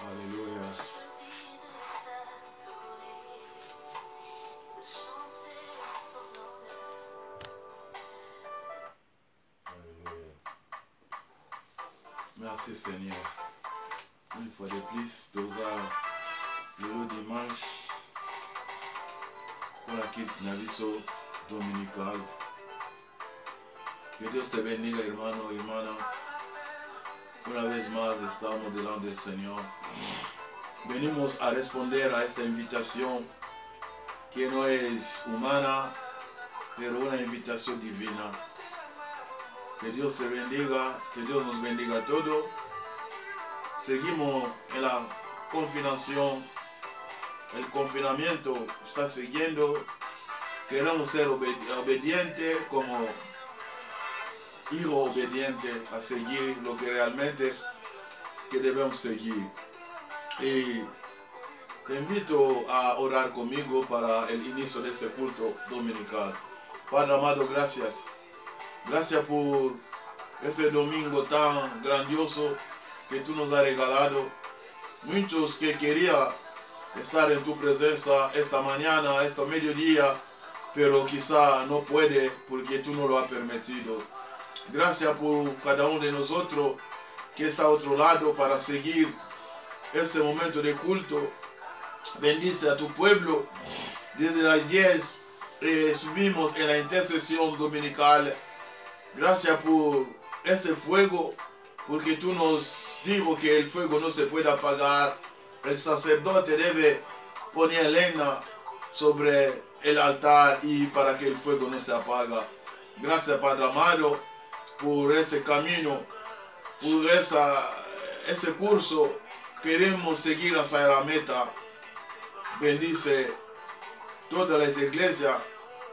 Alléluia. Alléluia. Merci Seigneur. Une fois de plus, le dimanche, pour la quitte Naviso dominical. Que Dios te bendiga, hermano, hermana. Una vez más estamos delante del Señor. Venimos a responder a esta invitación que no es humana, pero una invitación divina. Que Dios te bendiga, que Dios nos bendiga a todos. Seguimos en la confinación. El confinamiento está siguiendo. Queremos ser obedientes como hijos obedientes a seguir lo que realmente que debemos seguir. Y te invito a orar conmigo para el inicio de este culto dominical. Padre amado, gracias. Gracias por ese domingo tan grandioso que tú nos has regalado. Muchos que querían estar en tu presencia esta mañana, este mediodía, pero quizá no puede porque tú no lo has permitido. Gracias por cada uno de nosotros que está a otro lado para seguir ese momento de culto. Bendice a tu pueblo. Desde las 10 subimos en la intercesión dominical. Gracias por ese fuego, porque tú nos dijo que el fuego no se puede apagar. El sacerdote debe poner leña sobre el altar y para que el fuego no se apague. Gracias, Padre amado, por ese camino, por ese curso. Queremos seguir hacia la meta. Bendice todas las iglesias,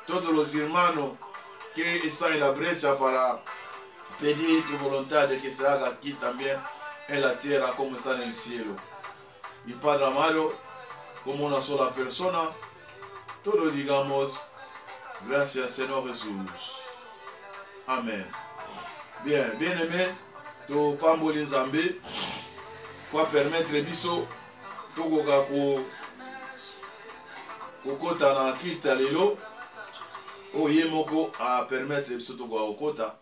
todos los hermanos que están en la brecha para pedir tu voluntad de que se haga aquí también en la tierra como está en el cielo. Y Padre amado, como una sola persona, todos digamos, gracias Señor Jesús. Amén. Bien, bien aimé, tu pambolin Zambé, pour permettre biso, tokoka kokota na kita lelo, oye moko a permettre biso tokoka kokota.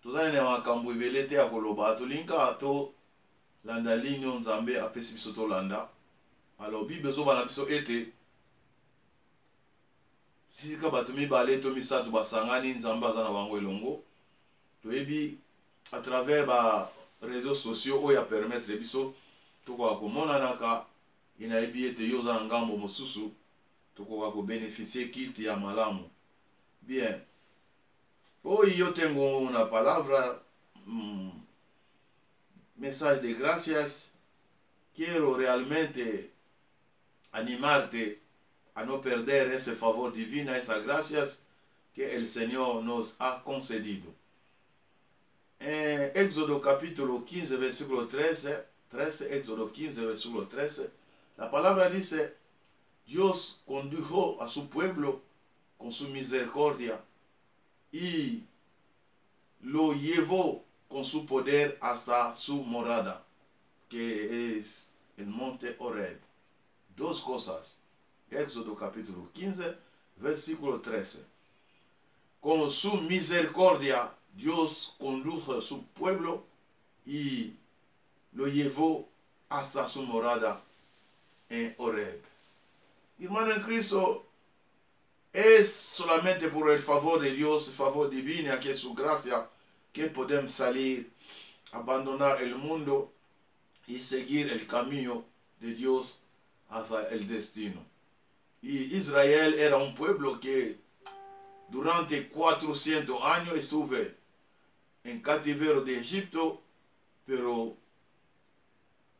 Tozali na makambo ebele te ya koloba, tolinga to landa ligne Nzambe apesi biso tolanda. Alors Bible ezobana biso ete sika bato mibale to misato basangani Nzambe aza na bango elongo. Toyebi à travers ba réseaux sociaux oyo ya permettre biso tokoka komonanaka inayebi ete yo oza na ngambo mosusu tokoka kobénéficie kiti ya malamu. Bien. Hoy yo tengo una palabra, mensaje de gracias. Quiero realmente animarte a no perder ese favor divino, esas gracias que el Señor nos ha concedido. En Éxodo capítulo 15, versículo 13, Éxodo 15, versículo 13, la palabra dice, Dios condujo a su pueblo con su misericordia y lo llevó con su poder hasta su morada, que es el monte Horeb. Dos cosas. Éxodo capítulo 15, versículo 13. Con su misericordia, Dios condujo a su pueblo y lo llevó hasta su morada en Horeb. Hermano en Cristo, es solamente por el favor de Dios, el favor divino, que es su gracia, que podemos salir, abandonar el mundo y seguir el camino de Dios hacia el destino. Y Israel era un pueblo que durante 400 años estuvo en cautiverio de Egipto, pero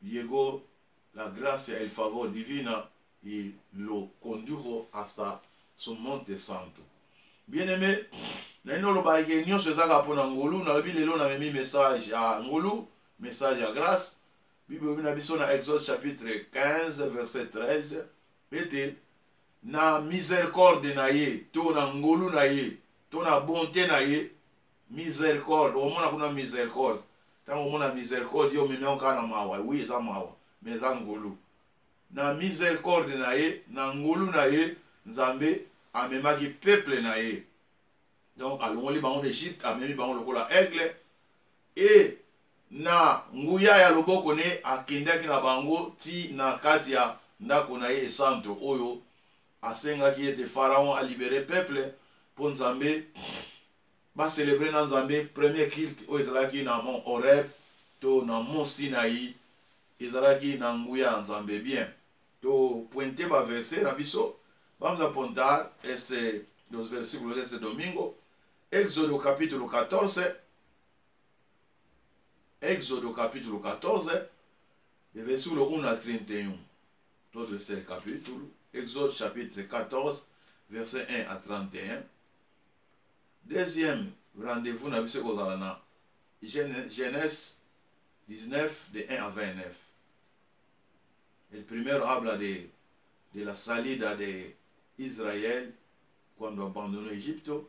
llegó la gracia, el favor divino y lo condujo hasta su monte santo. Bien-aimé, nous le baguette, nous se zaga pour Ngolu, na Bible lelo na memi message à Ngolu, message à grâce. Bible na biso na Exode chapitre 15 verset 13, était na miséricorde na ye, to na Ngolu na ye, to na bonté na ye, miséricorde, au moins na miséricorde. Tant au moins na miséricorde, yo memi on kana mawa, oui ça mawa. mais eza ngolu. Na miséricorde na ye, na ngolu na ye, Nzambe amemaki peuple na ye. Donc alongoli bango d'Égypte, amemi bango lokola aigle, et na nguya ya loboko ne akendaki na bango ti na kati ya ndako na ye esanto oyo asengaki ete Pharaon a libéré peuple pour Nzambe ba célébrer na Nzambe premier culte oyo ezalaki na mont Horeb to na mont Sinaï ezalaki na nguya ya Nzambe. Bien to pointe ba verset na biso vamos apontar los versículos de este domingo. Éxodo capítulo 14, Éxodo capítulo 14, le versículo 1 à 31. Todo ese capítulo, Exode chapitre 14, verset 1 à 31. Deuxième rendez-vous, na biso kozalana Genèse 19, de 1 à 29. El primero habla de la salida de Israel cuando abandonó Egipto.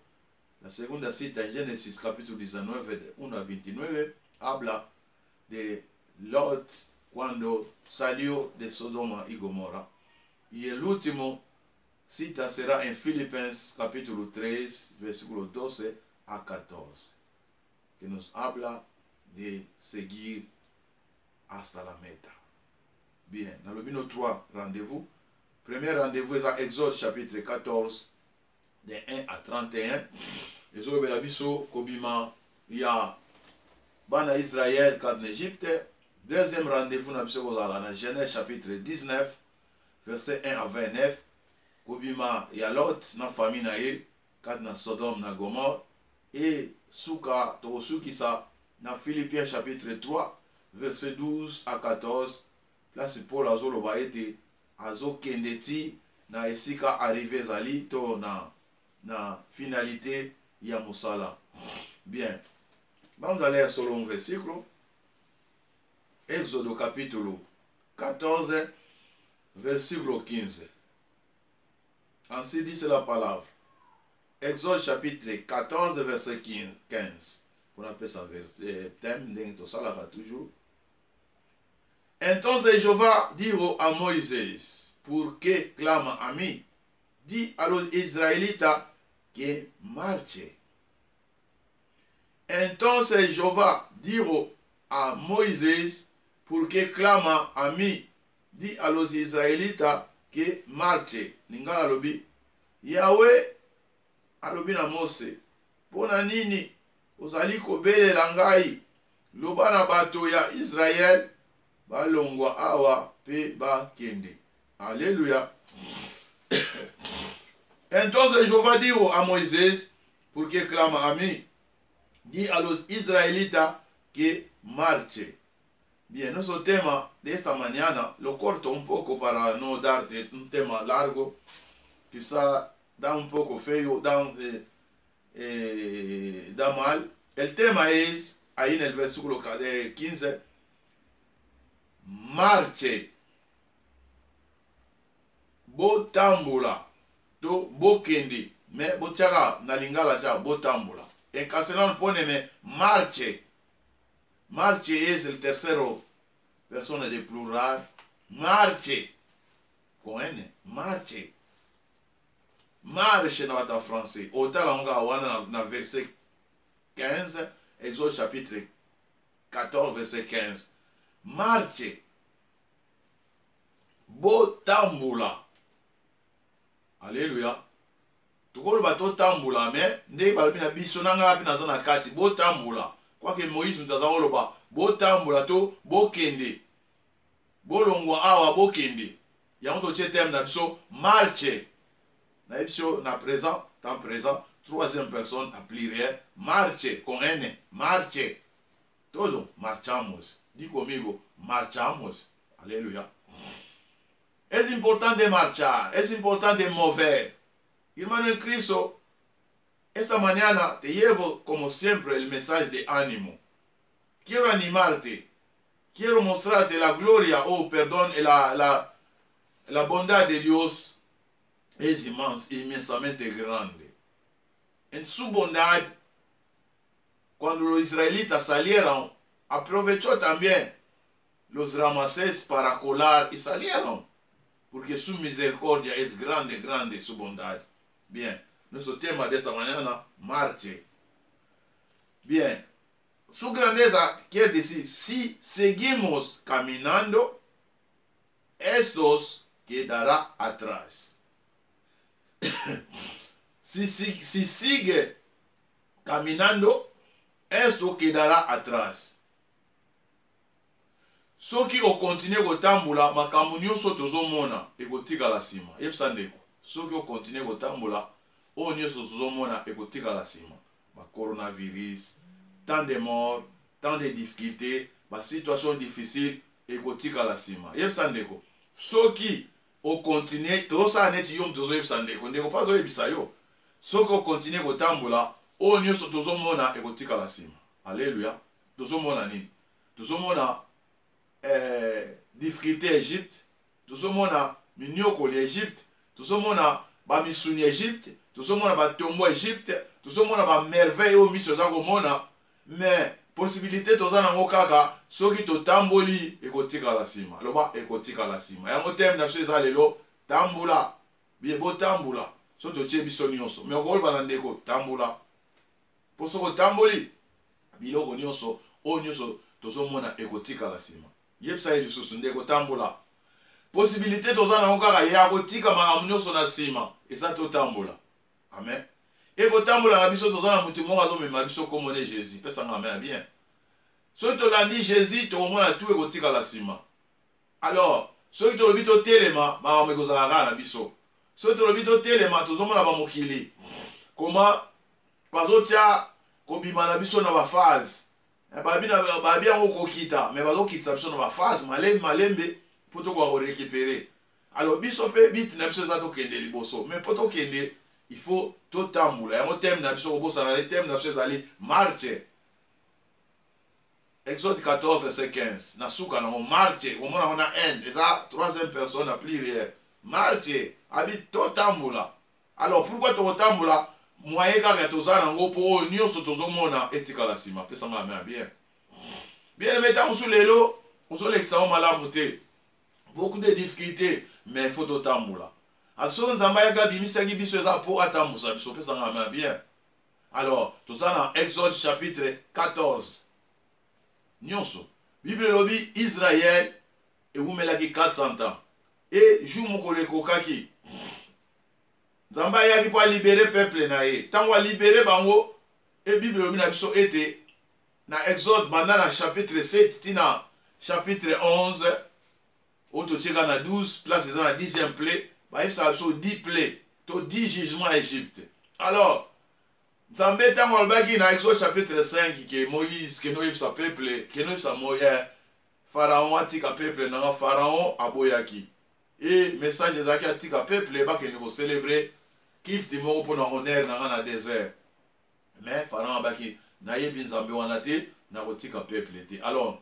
La segunda cita en Génesis capítulo 19, de 1 a 29, habla de Lot cuando salió de Sodoma y Gomorra. Y el último cita será en Filipenses capítulo 3, versículo 12 a 14, que nos habla de seguir hasta la meta. Bien, dans le bino 3 rendez-vous. Premier rendez-vous est à Exode chapitre 14, de 1 à 31. Et zo bela biso kobima ya bana Israël kat en Égypte. Deuxième rendez-vous na biso kozala na Genèse chapitre 19, verset 1 à 29. Kobima ya Lot na famille na ye kat na Sodome na Gomorre. Et suka tokosukisa na Philippiens chapitre 3, verset 12 à 14. Place Paul azoloba ete azokende ti na esika arrivé ezali to na finalité ya musala. Bien, vamos a leer solo un versículo. Éxodo capítulo 14, versículo 15. Ainsi dice la palabra. Exode chapitre 14, verset 15. On appelle ça thème, ça toujours. Entonces Jehová dijo a Moisés, ¿por qué clama a mí? Di a los israelitas que marche. Entonces Jehová dijo a Moisés, ¿por qué clama a mí? Di a los israelitas que marche. Lingala lobi. Yahweh alobi na Mose, pona nini ozali kobelela ngai? Loba na bato ya Israel balongwa awa pe bakende. Alléluia. Entonces Jehová dijo a Moisés, ¿por qué clama a mí? Di a los israelitas que marche. Bien, nuestro tema de esta mañana lo corto un poco para no darte un tema largo, quizá da un poco feo, da mal. El tema es, ahí en el versículo 15, marche, botambula, to bokendi, me botiaga na lingala cha botambula. En castellano pone marche. Marche es el tercero persona de plural. Marche. Con N. Marche. Marche na bata français. Otala onga wana na verset 15. Exode chapitre 14, verset 15. Marche. Botambula. Alléluia. Tukolo bato tambula me ndenge balobi na biso na ngai naza na kati botambula. Kwake Moïse mutaza koloba botambula to bokende. Bolongwa awa bokende. Yango totie terme na biso marche. Na biso na présent, temps présent, troisième personne à pluriel, marche con N, marche. Todo marchamos. Di conmigo, marchamos. Alléluia. Es importante marchar, es importante mover. Hermano en Cristo, esta mañana te llevo como siempre el mensaje de ánimo. Quiero animarte, quiero mostrarte la gloria, perdón, la bondad de Dios es inmensamente grande. En su bondad, cuando los israelitas salieron, aprovechó también los ramasses para colar y salieron. Porque su misericordia es grande, grande, su bondad. Bien, nuestro tema de esta mañana, marche. Bien, su grandeza quiere decir, si seguimos caminando, estos quedará atrás. si sigue caminando, esto quedará atrás. Soki o continue kotambula makambo nyonso tozomona ekotikala nsima. Yebisa ndeko. Soki o continue kotambula o nyonso tozomona ekotikala nsima. Ba coronavirus, tant de morts, tant de difficultés, ba situation difficile ekotikala nsima. Yebisa ndeko. Soki o continue tozosala neti yo moto ozoyebisa ndeko. Ndeko mpa azoyebisa yo. Soki o continue kotambula o nyonso tozomona ekotikala nsima. Alléluia. Tozomona nini? Tozomona difficulté Égypte, tozomona minyokoli Égypte, tozomona ba misuni Égypte, tozomona ba tombo Égypte, tozomona ba merveille o miso za komona, mais possibilité toza nango kaka soki totamboli ekotikala nsima. Loba ekotikala nsima. Yango teme na biso eza lelo tambula, bien botambula, so totie biso nyonso. Mais okoloba na ndeko tambula. Po soko otamboli biloko nyonso o nyonso tozomona ekotikala nsima. Yebisa ye lisusu ndeko tambola. Possibilité toza nango kaka ya kotika makambo nyonso na nsima eza totambola. Amen. Ekotambola na biso toza na mutu moko azomema biso kombo ne Jésus. Pesanga amen bien. Soki tolandi Jésus tokomona tu ekotikala nsima. Alors, soki tolobi totelema makambo ekozala kaka na biso. Soki tolobi totelema tozomona bamokili koma bazotia kobima na biso na baphase. Babi yango kokita, mais bazokitisa biso na baphase malembe po tokoka korécupérer. Alors biso mpe biti na biso eza tokende liboso, mais po tokende il faut totambula. Yango teme na biso kobosana le teme na biso ezali marche. Exode 14 verset 15. Na suka nango marche, komona ngo na end, eza troisième personne na pluriel. Marche, abi totambula. Alors pourquoi tokotambula? Moyen kaka toza nango po oyo nyonso tozomona etikala nsima. Pesanga amen bien. Bien aimé, ntango mosusu lelo ozolekisa ngo malamu te. Beaucoup de difficultés, mais il faut totambula. Alors soki nzambe ayaki abimisaki biso eza po atambusa biso. Pesanga amen bien. Alors toza na Exode chapitre 14. Nyonso. Bible elobi Israël ewumelaki 400 ans. Et jour mokolo ekokaki. Nzambe ayaki po alibere peuple na ye. Tango alibere bango, e Bible elobi na biso ete na Exode banda na chapitre 7 tina chapitre 11 oyo totieka na 12 place eza na 10e ple bayebisaka biso 10 ple to 10 jugement à Égypte. Alors Nzambe tango alobaki na Exode chapitre 5 ke Moïse ke noyebisa peuple ke noyebisa Pharaon atika peuple nanga Pharaon aboyaki. Et message ezalaki atika peuple bakende kocelebre kilte moko mpona honneur nanga na désert. Mais Pharaon abaki nayebi Nzambe wana te na kotika peuple te. Alors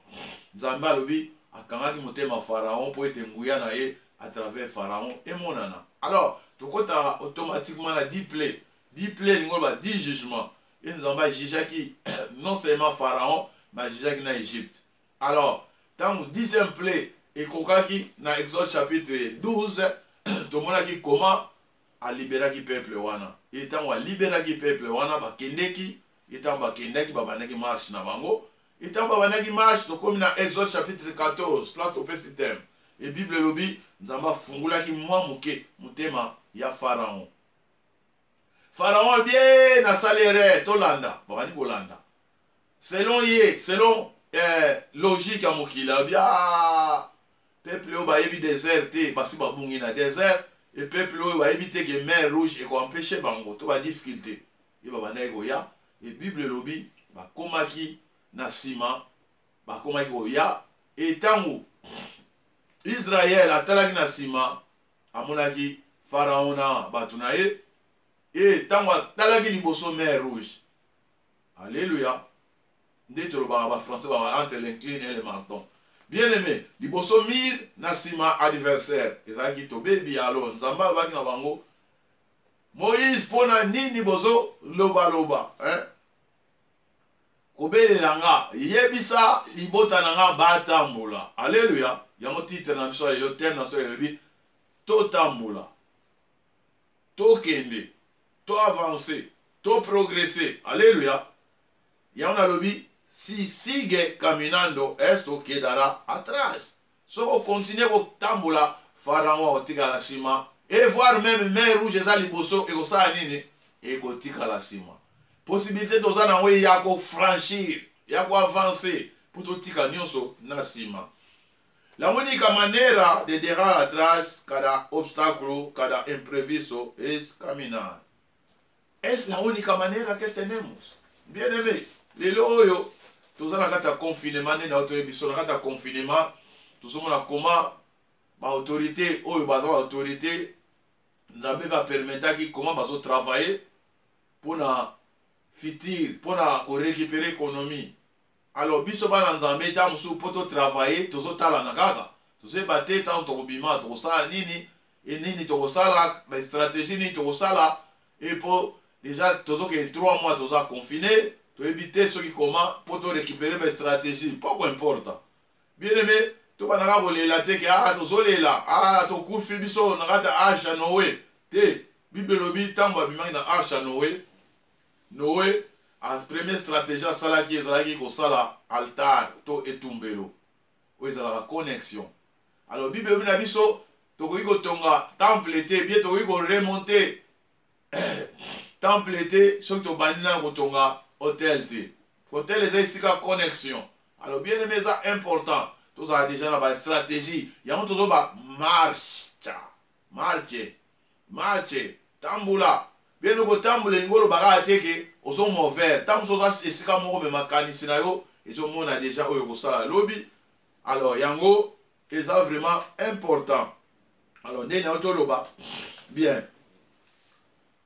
Nzambe alobi akangaki motema Pharaon po ete nguya na ye à travers Pharaon emonana. Alors tokota automatiquement na 10 plaies. 10 plaies ningo ba 10 jugements. Et Nzambe ajijaki non seulement Pharaon mais ajijaki na Égypte. Alors tango 10e plaie ekokaki na Exode chapitre 12 tomonaki comment aliberaki peuple wana. Et tango aliberaki peuple wana bakendeki, et tango bakendeki babandaki marche na bango. Et tango babandaki marche tokomi na Exode chapitre 14 place au petit thème. Et Bible lobi Nzamba fungulaki mwa moke motema ya Pharaon. Pharaon bien na salere tolanda babandi kolanda. Selon ye, selon logique ya mokila bia peuple oyo bayebi désert te basi babungi na désert et peuple oyo bayebi te ke mer rouge ekoempêche bango to ba difficulté ye babandaki koya et Bible elobi bakomaki na nsima bakomaki koya et ntango Israël atalaki na nsima amonaki Pharaon na bato na ye et ntango atalaki liboso mer rouge. Alléluia. Français entre l'incline et le menton. Bien aimé, liboso mir na sima adversaire. Ezaki to baby alone. Nzamba baki na bango. Moïse pona nini bozo loba loba, hein? kobelela nga yebisa libota na nga batambola. Alléluia. Yango titre na biso lelo thème na so elobi to tambola, to kende, to avancer, to progresser. Alléluia. Yango nalobi si sigue caminando esto quedará atrás. So continue ko tambola Pharaon otika la sima et voir même mer rouge eza liboso et kosala nini et kotika la sima. Possibilité toza na we ya ko franchir, ya ko avancer pour totika nyonso na sima. La única manera de dejar atrás cada obstáculo, cada imprevisto es caminar. Es la única manera que tenemos. Bien aimé, lelo oyo toza na kata confinement na otoyebiso na kata confinement tozomona comment ba autorité oyo baza ba autorité nzambe bapermetaki comment bazo travailler mpona fitir mpona korécupérer économie. Alors biso bana nzambe ta mosusu mpo totravailler tozotalana kaka tozoyeba te ntango tokobima tokosala nini e nini tokosala bastratégie nini tokosala e mpo déjà tozokende 3 mois toza confiné toyebi te soki koma mpo torécupérer bastratégie poko importa. Bien aimé tobanaka kolela te ke tozolela tokufi biso na kati ya arche ya Noé te. Bible elobi ntango abimaki na arche ya Noé a première stratégie asalaki ezalaki kosala altar to etumbelo oyo ezalaka connexion. Alors Bible elobi na biso tokoki kotonga temple te bien tokoki koremonte temple te soki tobandi na kotonga hôtel te. Hôtel eza esika connexion. Alors bien aimé eza important tozala déjà na ba stratégie yango tozoba marche tambula bien okotambula elingi olobaka teke ozomwa vert ntango soza esika moko me makanisi na yo ezomona déjà oyo kosala lobi. Alors yango eza vraiment important. Alors nde na yo toloba bien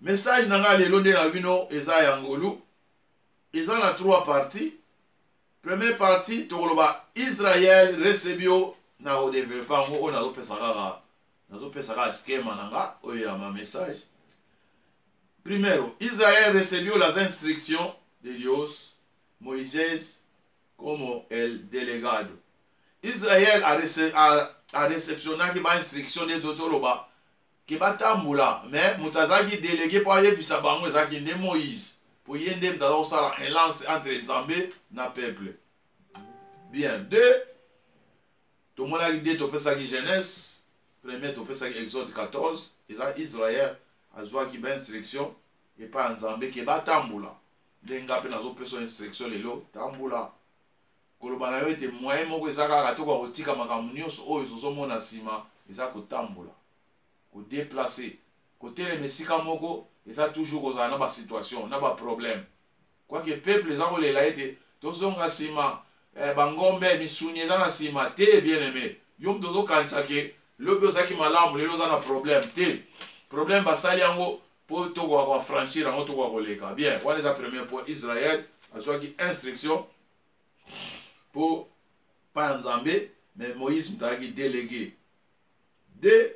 message na nga lelo nde na bino eza yangolu eza na 3 parties. Première partie tokoloba Israël recebio na kodéveloppa yango oyo nazopesaka schema na nga oyo ya ma message. Primero, Israel recibió las instrucciones de Dios, Moisés como el delegado. Israel a recepcionado las instrucciones de Totoloba, que va tambula, mais mutazaki délégué pour aller puis sabango ezaki de Moïse, pour y ende mutazo sala un lance entre Nzambe na peuple. Bien, 2, tout le monde a dit topesaki Genèse, premier topesaki Exode 14, Israël azwa ki ba instruction et pas Nzambe ke ba tambula ndenga pe nazo peso instruction lelo tambula koloba na yo ete moyen moko ezaka kaka to ko tika makambo nyonso oyo tozomona nsima eza kotambula kodeplacer kotelema esika moko eza toujours kozala na basituation na baproblème kwake peuple eza kolela ete tozonga nsima bangombe misuni eza na nsima te bien aimé yo moto ozokanisa ke lobi ozalaki malamu lelo oza na problème te. Problème basali yango po tokoka koafranchir yango tokoka koleka. Bien, wana eza premier point. Israël azwaki instruction po pa Nzambe mais Moïse mutaki délégué. De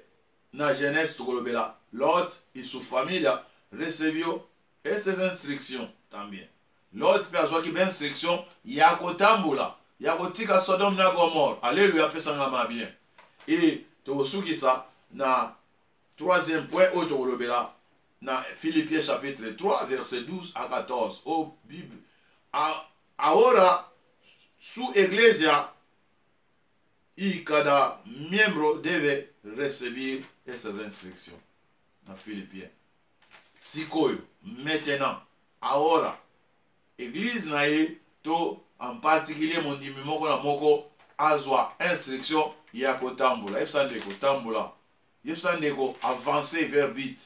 na Genèse tokolobela Lot et sa famille recevió esses instructions también. Lot pe azwaki ba instruction ya kotambula ya kotika Sodome na Gomorrhe. Alléluia, pesanga ma bien. Et tokosuki ça na troisième point, dans Philippiens chapitre 3, verset 12 à 14. Au Bible. Ahora, su iglesia y cada miembro debe recibir esas instructions. Dans Philippiens. Sikoyo, maintenant, ahora, église nae, to, en particulier, mon dimi moko na moko, azwa instruction, ya kotambula. Efsande kotambula. Yefsandeko avancer vers but.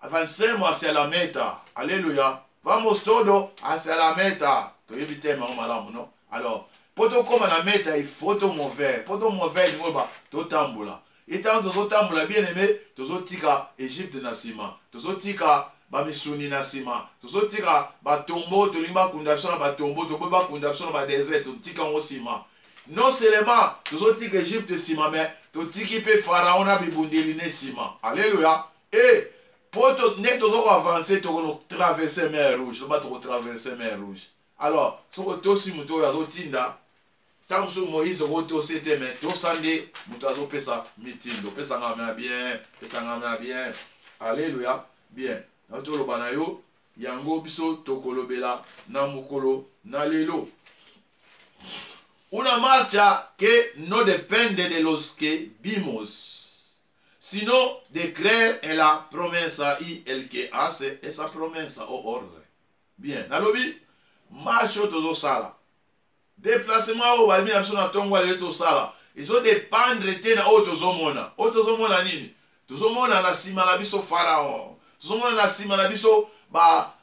Avancemos hacia la meta. Alléluia. Vamos todo hacia la meta. To éviter malamu, non? Alors, poto comme la meta, il faut to mauvais. Poto mauvais, il faut to tambula. Et tant to tambula bien aimé, to tika Égypte na sima. To tika ba misuni na sima. To tika ba tombo, to limba kundapso na ba tombo, to ba kundapso na ba désert, to tika ngo sima. Non seulement to tika Égypte sima, mais totiki pe Pharaon na bibundeli ne sima. Alléluia. Et pour ne tozo avancer to traverser mer rouge, ba to traverser mer rouge. Alors soko tosi moto oyo azotinda ntango so Moïse okotosi te me tosande moto azopesa mitindo pesanga mea bien pesanga mea bien. Alléluia. Bien naotoloba na yo yango biso tokolobela na mokolo na lelo. Una marcha que no depende de los que vimos, sino de creer en la promesa y el que hace esa promesa o orden. Bien, nalobi marche oyo tozosala déplacement oyo balimi na biso na ntongo aleli tosala ezodépendre te na oyo tozomona. Oyo tozomona nini? Tozomona na nsima na biso Pharaon, tozomona na nsima na biso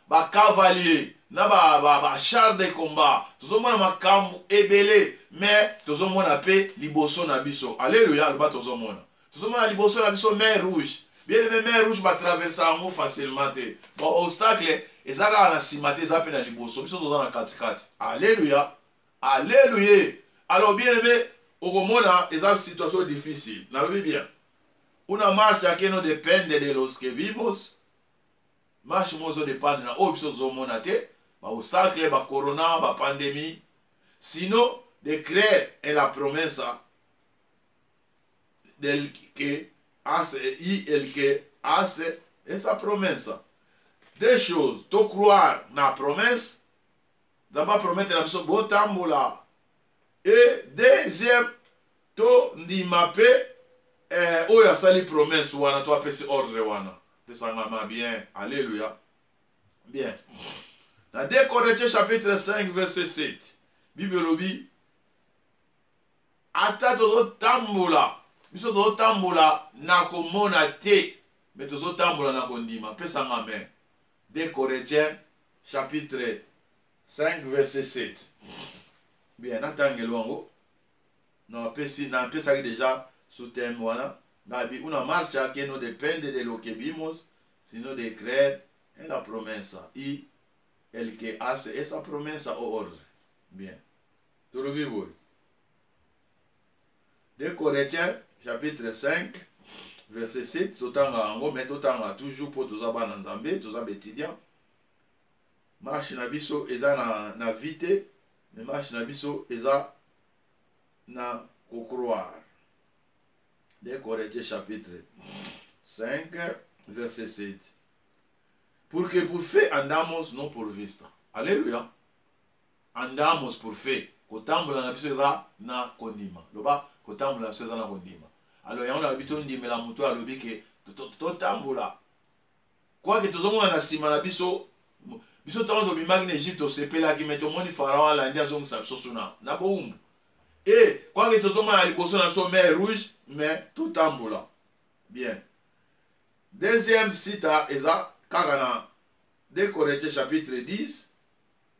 bacavalier na bachar de combat, tozomona makambo ebele, mais tozomona pe liboso na biso. Alléluia. Loba tozomona liboso na biso mer rouge. Bien aimé, mer rouge batraversa yango facilement te. Bon obstacle eza kaka na nsima te, eza pe na liboso, biso toza na katikati. Alléluia. Alléluia. Alors bien aimé, okomona eza situation difficile. Nalobi bien. Una marcha que no depende de los que vimos. Marche mozo dépendre na oyo biso tozomona te. Ba obstacle, ba corona, ba pandémie. Sinon de creer en la promesa del que hace y el que hace esa promesa. Deux choses. To croire na promesse. D'abord promettre na biso botambola. Et deuxième, to ndima pe oyo asali promesse wana to apesi ordre wana. Pesanga bien. Alléluia. Bien. Dans 2 Corinthiens chapitre 5 verset 7. Bible lobi ata tozotambola. Biso tozotambola na komona te, mais tozotambola na kondima. Pesanga amen. 2 Corinthiens chapitre 5 verset 7. Bien, natangelo wango. Na pesaki déjà sous thème wana. Nabi una marcha que no depende de lo que vimos, sino de creer en la promesa y el que hace esa promesa o orden. Bien. Tout le vivre. 2 Corinthiens chapitre 5 verset 7. Totanga ango, mais totanga toujours pour tous abana nzambe, tous abétidiens. Marche na biso eza na vite, mais marche na biso eza na croire. 2 Corinthiens chapitre 5 verset 7. Porque por fe andamos, non por vista. Alléluia. Andamos por fe. Kotambola na biso eza na kondima. Loba kotambola na biso eza na kondima. Alors yango na bito ndimela mutu alobi ke totambola. Kwa ke tozomona na nsima na biso biso ntango tobimaki na Egypte tosepelaki, me tomoni Pharaon alandi azongisa biso suna na bowumbu. Et kwa ke tozomona na liboso na biso mer rouge, mais totambola. Bien. Deuxième cita eza kaka na 2 Corinthiens chapitre 10.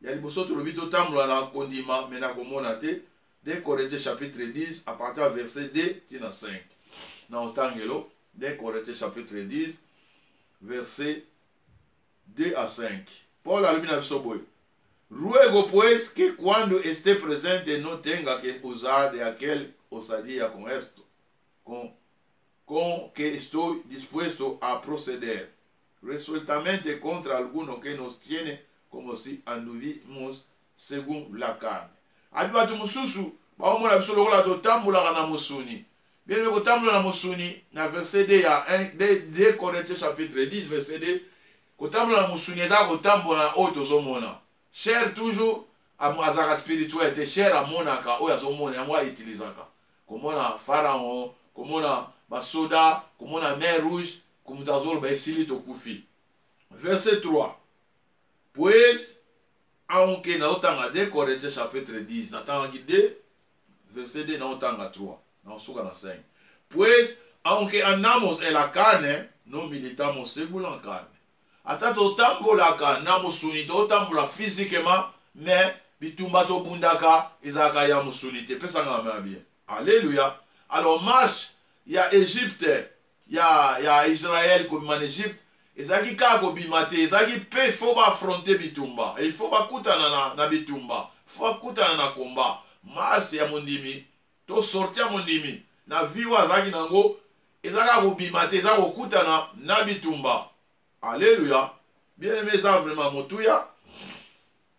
Ya liboso tolobi totambola na kondima mais na komona te. 2 Corinthiens chapitre 10 à partir du verset 2 tina 5. Na otangelo 2 Corinthiens chapitre 10 verset 2 à 5. Paul alobi na biso boye. Ruego pues que cuando esté presente no tenga que usar de aquel osadía con esto, con que estoy dispuesto a proceder resueltamente contra alguno que nos tiene como si anduvimos según la carne. Abi batu mususu baomona biso lokola totambolaka na mosuni. Bien me kotambola na mosuni na verset 2 ya 2 Corinthiens chapitre 10 verset 2. Kotambola na mosuni eza kotambola na oyo tozomona. Cher toujours azaka spirituel te, cher amonaka oyo azomona yango aitilizaka. Komona Pharaon, komona basoda, komona mer rouge, komutu azoloba esili tokufi. Verset 3. Pues aunque naotanga 2 Corinthiens chapitre 10 natangaki 2 verset 2 naotanga 3 naosuka na 5. Pues aunque andamos en la carne no militamos según la carne. Ata totambolaka na mosuni totambola physiquement, mais bitumba tobundaka ezaka ya mosuni te. Pesanga na bien. Alléluia. Alors marche ya Égypte ya Israël comme en Égypte ezaki kaka kobima te, ezaki pe il faut affronter bitumba. Et il faut bakutana na bitumba. Il faut bakutana na combat. Marche ya mondimi to sortir mondimi na viwa azaki nango ezaka kobima te, ezaka kokutana na bitumba. Alléluia. Bien aimé, ça vraiment motuya.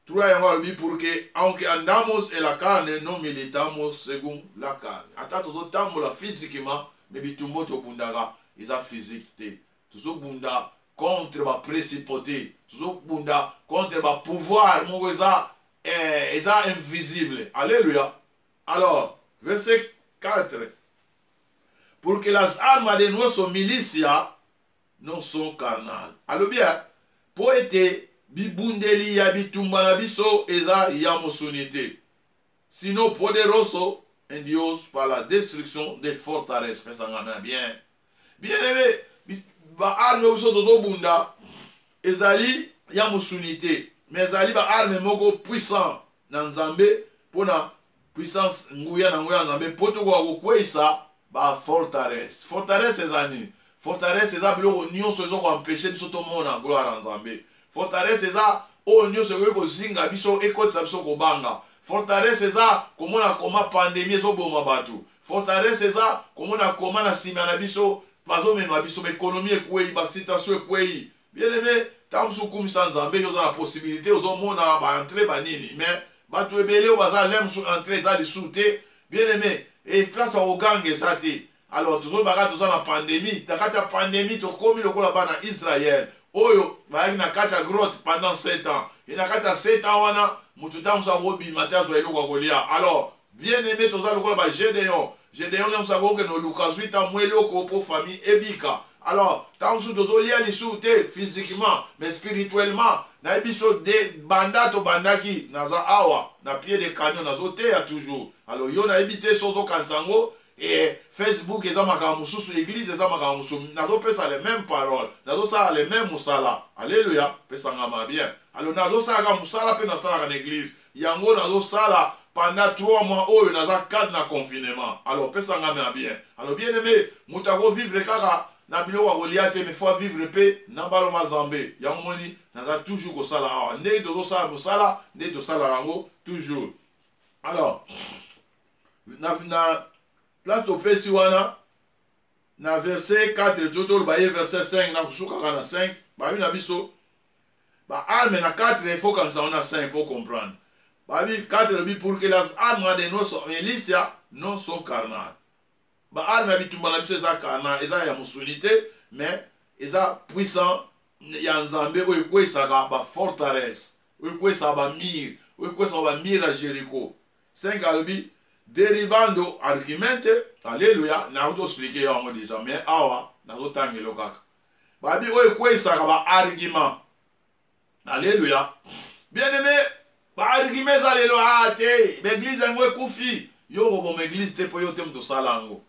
3 yango alobi pour que aunque andamos en la carne non militamos según la carne. Ata tozotambola physiquement mais bitumbo tobundaka eza physique te. Tozobunda contre ba principauté, tozobunda contre ba pouvoir moko eza invisible. Alléluia. Alors, verset 4. Pour que las armas de nuestra milicia non sont carnales. Alors bien, pour être bibundeli ya bitumba na biso eza ya mosunité. Sinon poderoso en Dios par la destruction des forteresses. Pesangana bien. Bien aimé, ba arme biso tozo bunda ezali ya mosunité. Mais ezali ba arme moko puissant na Nzambe pona puissance nguya na nguya Nzambe poto kwa kokweisa ba forteresse. Forteresse ezani. Forteresse eza biloko nyonso ezo ko empêcher biso to mona gloire na Nzambe. Forteresse eza o nyonso ko zinga biso ekotisa biso ko banga. Forteresse eza komona koma pandémie ezo boma batu. Forteresse eza komona koma na sima na biso bazo mema biso économie ekwei ba situation ekwei. Bien aimé, tamsu kumisa Nzambe yoza na possibilité ozo mona ba entrer ba nini mais batu ebele o baza lem sur entrer za di soute. Bien aimé, et place au gang ezate. Alors toujours baka toza na pandémie, takata pandémie to komi lokola bana Israël. Oyo bayaki na kata grotte pendant 7 ans. Et na kata 7 ans wana mutu tamsa robi matazo eloko kolia. Alors, bien aimé toza lokola ba Gédéon. Gédéon na msako ke no Lucas 8 ans mweloko pour famille ebika. Alors, tamsu tozo lia lisute physiquement mais spirituellement na biso de banda to bandaki naza awa na pied de canon nazo te ya toujours. Alors yo na ebité sozo kansango et Facebook eza makambo mususu, église eza makambo mususu, nazo pesa les mêmes paroles, nazo sala les mêmes musala. Alléluia, pesa ngama bien. Alors nazo sala musala pe na sala na église. Yango nazo sala pendant 3 mois oyo naza 4 na confinement. Alors pesa ngama bien. Alors bien aimé, mutako vivre kaka na biloko kolia te mais faut vivre pe na baloma Nzambe. Yango moni naza toujours ko sala awa. Ndenge tozo sala musala, ndenge to sala yango toujours. Alors na place topesi wana na verset 4 toto baye verset 5 na kusuka kana 5 babi na biso ba arme na 4 il faut comme ça on a 5 pour comprendre babi 4 bi pour que las armes de nos milicia non sont carnales ba arme bitumba na biso eza carnal eza ya musunité mais eza puissant ya Nzambe oyo kwesaka ba forteresse oyo kwesaka ba mur oyo kwesaka ba mur à Jéricho 5 alobi derivando argumente, alléluia, na auto expliquer yango déjà, mais awa, na auto tangelo kaka. Babi oye kwe saka ba argument. Alléluia. Bien aimé, ba argument za lelo te, l'église ngwe kufi, yoko bon église te po yo te mto salango.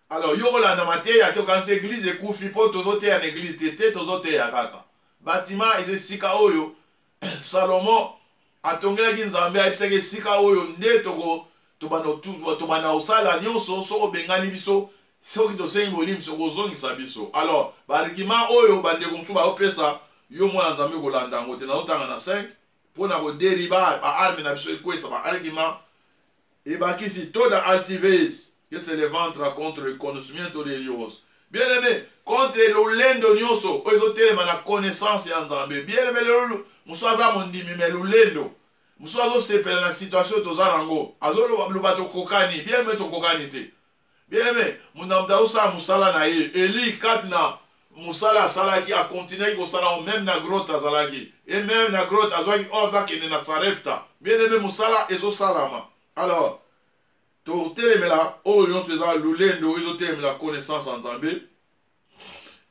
Alors yoko la na mate ya to kanse église kufi po tozo te ya église te tozo te ya kaka. Bâtiment eze sika oyo Salomon atongela ki Nzambe apiseke sika oyo nde toko tobana osala nyonso soko bengani biso soki tosengi bolimi sokozongisa biso. Alors barikima oyo bandeko mosusu baopesa yo mwana Nzambe kolanda yango te nazotanga na 5 mpona koderiba baarme na biso ekwesa baargument ebakisi toda altivez que se levantera contre le conocimiento de Dios. Bien aimé, contre lolendo nyonso oyo ezotelema na connaissance ya Nzambe. Bien aimé lelo mosusu aza mondimi me lolendo musu azosepela na situation toza nango azoloba tokokani bien aimé tokokani te. Bien aimé munamta osala musala na ye Eli kati na musala asalaki akontinue kosala même na grotte azalaki et même na grotte azwaki ordre akende na Sarepta. Bien aimé musala ezosalama. Alors totelemela oyo nyonso eza lolendo ezotelemela connaissance ya Nzambe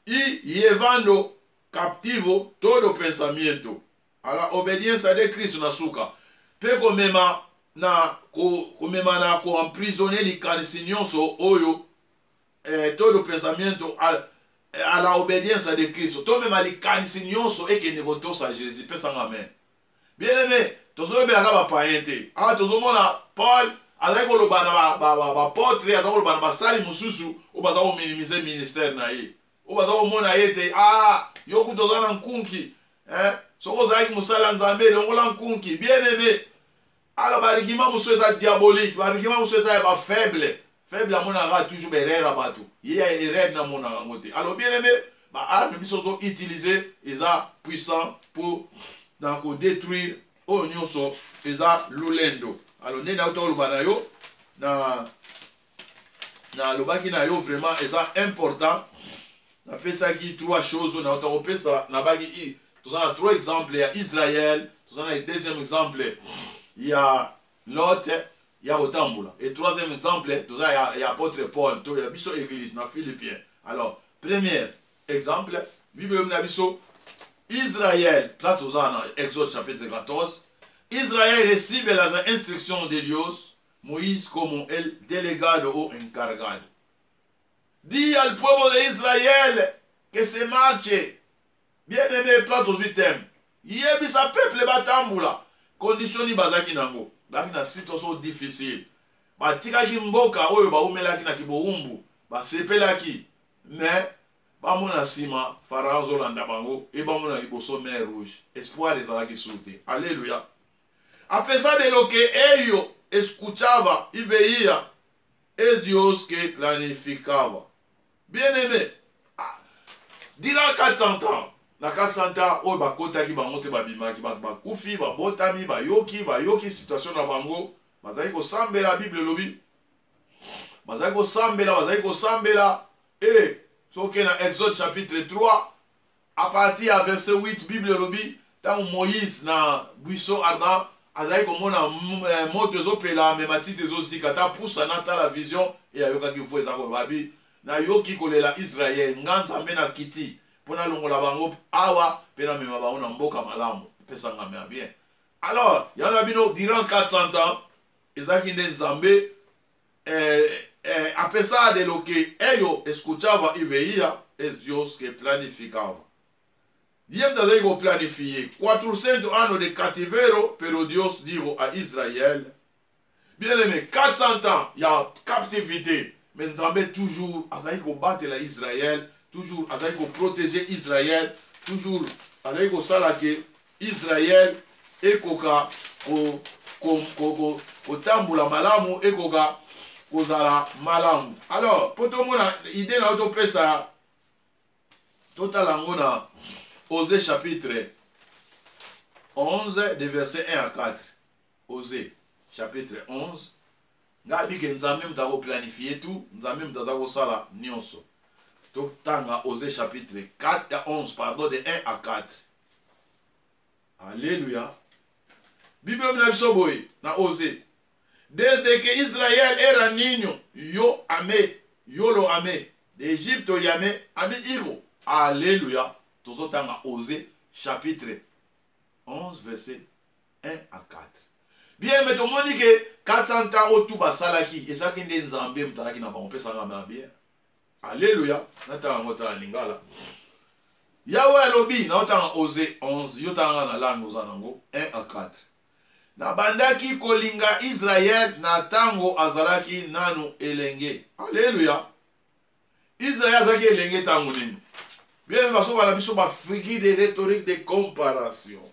llevando captivo todo pensamiento a la obediência de Cristo na suka. Pe komema na ko emprisonner likanisi nyonso oyo todo pensamento a la obediência de Cristo. To mema likanisi nyonso ekende kotosa Jésus. Pesa amen. Bien aimé, tozobela ka ba païen te. Ah tozomona Paul azali koloba na ba apôtre azali koloba na basali mususu o baza ko minimiser ministère na ye. O baza ko mona ye te yoku tozana nkunki soko zaki musala Nzambe longola nkunki. Bien aimé, alors barikima musu eza diabolique, barikima musu eza ba faible amonaka toujours berere ya bato ye ya erreur na monaka yango te. Alors bien aimé, ba arme biso zo utiliser eza puissant pour na ko détruire oyo nyonso eza lolendo. Alors nde nauta oloba na yo na lobaki na yo vraiment eza important. Napesaki trois choses nauta kopesa nabaki toza na trois exemples ya Israël, toza na deuxième exemple ya Lot ya kotambola, et troisième exemple toza ya apôtre Paul to ya biso église na Philippiens. Alors premier exemple Bible na biso Israël, là toza na Exode chapitre 14. Israel recibe las instrucciones de Dios, Moisés como el delegado o encargado. Dit al pueblo de Israël que se marche. Bien-aimé, plateau 8e. Yebisa peuple batambula. Conditioni bazaki nango. Baki na situation difficile. Batikaki mboka oyo baumelaki na kiboumbu. Basepelaki. Mais bamona sima Pharaon zolanda bango et bamona liboso mer rouge. Espoir ezalaki sauté. Alléluia. A pesar de lo que ellos escuchaba y veía, es Dios que planificaba. Bien aimé, durant 400 ans, na 400 ans, oyo bakotaki bango te babimaki, bakufi, babotami, bayoki situation na bango, bazali kosambela Bible lobi, bazali kosambela, et soki na Exode chapitre 3, à partir à verset 8, Bible lobi, tant Moïse na buisson ardent, azali komona moto ezopela me matiti ezosika ta pusa na ta la vision et ayokaki vo ezako babi na yoki kolela Israël nganza mbe na kiti pona longola bango awa pena mema bango na mboka malamu pesa ngame bien. Alors yana bino durant 400 ans ezaki nde nzambe a pesar de lo que ellos escuchaba y veía, es Dios que planificaba. Dieu tazali ko planifier 400 anos de cativero, pero Dios dijo a Israël, bien aimé, 400 ans, il y a captivité, mais Nzambe toujours azali ko battre la Israël, toujours azali ko protéger Israël, toujours azali ko sala ke Israël ekoka ko tambula malamu ekoka kozala malamu. Alors, poto mona idée na auto pesa total ngona Osée chapitre 11, de verset 1 à 4. Osée chapitre 11. Ngabi ke nzambe mtako planifier tout, nzambe mtako sala nyonso. Donc tanga Osée chapitre 4 à 11, pardon, de 1 à 4. Alléluia. Bible na biso boy na Osée. Desde que Israël era niño, yo lo amé. D'Égypte yame, ami iro. Alléluia. Tozotanga Osée chapitre 11 verset 1 à 4. Bien, mais tout le monde dit que 400 ans au tout basalaki et ça qui est nzambe mtaki na bango pesa ngama bien. Alléluia. Natanga ngota lingala. Yahweh lobi na otanga Osée 11 yotanga na langue ozanango 1 à 4. Na bandaki kolinga Israël na tango azalaki nanu elenge. Alléluia. Israël azaki elenge tango nini. Bien, parce qu'on a vu sur figure de rhétorique de comparaison.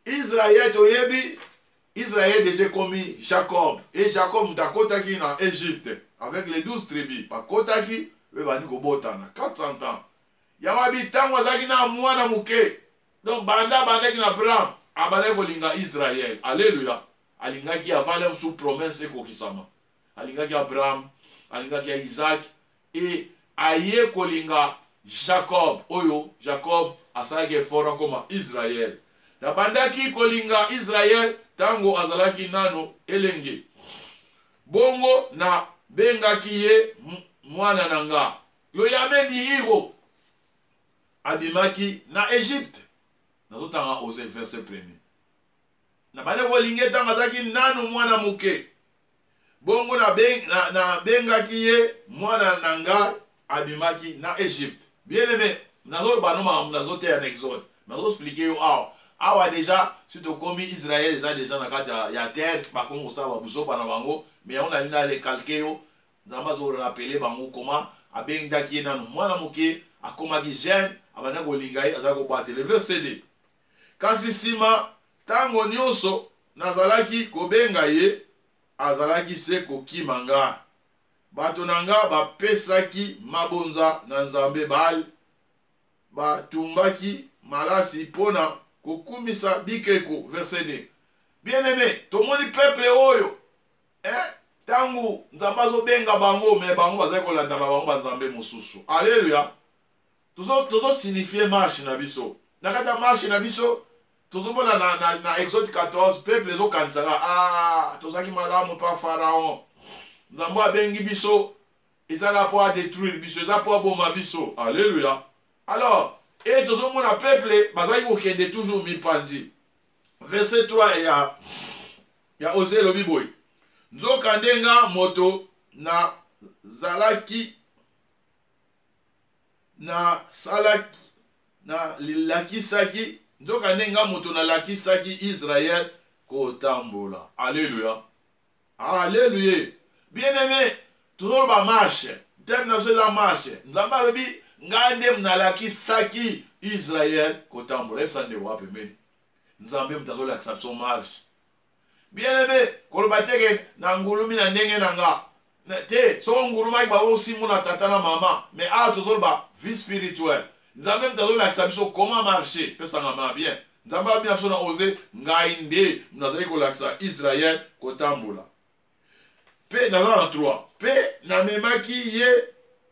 Israël, toyebi, Israël déjà commis Jacob. Et Jacob mtakotaki na Égypte avec les 12 tribus. Pakotaki, we bani ko botana 400 ans. Yawabi tango azaki na mwana muke. Donc banda ki na Abraham, abane ko linga Israël. Alléluia. Alingaki avale sous promesse ko kisama. Alingaki Abraham, alingaki Isaac et aye ko linga Jacob, oyo, Jacob asalaki fora koma Israël. Na bandaki kolinga Israël tango azalaki nano elenge. Bongo na bengaki ye mwana nanga. Lo yame di hiro. Abimaki na Égypte. Nazotanga Osée verset 1er. Na bande kolinga tango azalaki nano mwana muke. Bongo na bengaki ye mwana nanga abimaki na Égypte. Bien aimé, nous avons un exode. Nous avons expliqué awa déjà, si tu as commis Israël, déjà dans la terre, par contre, ça va vous bango, mais on a les calquer, nous avons rappelé comment, à bien daki nan mwana muke, à comment qui gêne, à bana golingai, à zako bate. Le verset 2. Kasi sima, tango nyonso, nazalaki kobenga ye, azalaki se kokimanga. Batonanga bapesaki mabonza na nzambe Baal, batumbaki malasi pona kokumisa bikeko. Verset 2. Bien aimé, tout le monde peuple oyo. Tangu nzambe azobenga bango me bango bazali kolanda bango banzambe mosusu. Alléluia. Tozo signifier marche na biso. Na kati ya marche na biso tozomona na Exode 14 peuple ezokanisaka tozalaki malamu pa Pharaon. Nzambe abengi biso ezala po détruire biso, eza po aboma biso. Alléluia. Alors, et tozomona peuple bazali kokende toujours mipanzi. Verset 3 ya Osée lobi boy. Nzoka ndenga moto na zalaki na salaki na lakisaki nzoka ndenga moto na lakisaki Israël kotambola. Alléluia. Alléluia. Bien-aimé, toujours ba marche. Terme na la marche. Nzamba lobi ngande na lakisaki Israël kotambola. Epsa nde wapi meni. Nzambe mtazola exception marche. Bien-aimé, koloba teke na ngulumi na ndenge na nga. Te, so nguluma ba osimu na tata na mama, mais tozoloba vie spirituelle. Nzambe mtazola exception comment marcher, pesa ngama bien. Nzambe abina so na oser ngai nde mnazali kolakisa Israël kotambola. Pe naza na 3. Pe na memaki ye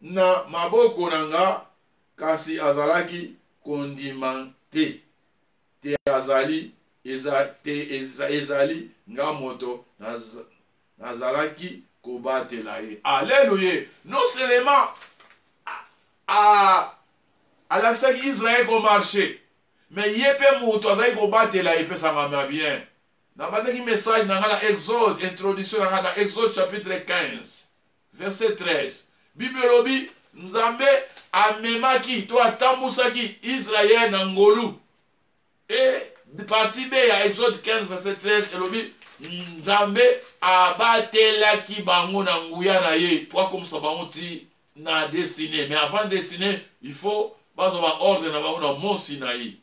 na maboko na nga kasi azalaki kondima te. Te azali ezali nga moto nazalaki kobatela ye. Alléluia. Non seulement alakisaki Israël ko marché, mais ye pe moto azali kobatela ye pesa ngama bien. Na bandaki message na nga na Exode, introduction na nga na Exode chapitre 15 verset 13. Bible lobi Nzambe amemaki to atambusaki Israël na ngolu. Et partie B ya Exode 15 verset 13 elobi Nzambe abatelaki bango na nguya na ye po akomisa bango ti na destinée. Mais avant destinée, il faut bazwa ordre na bango na Mont Sinaï.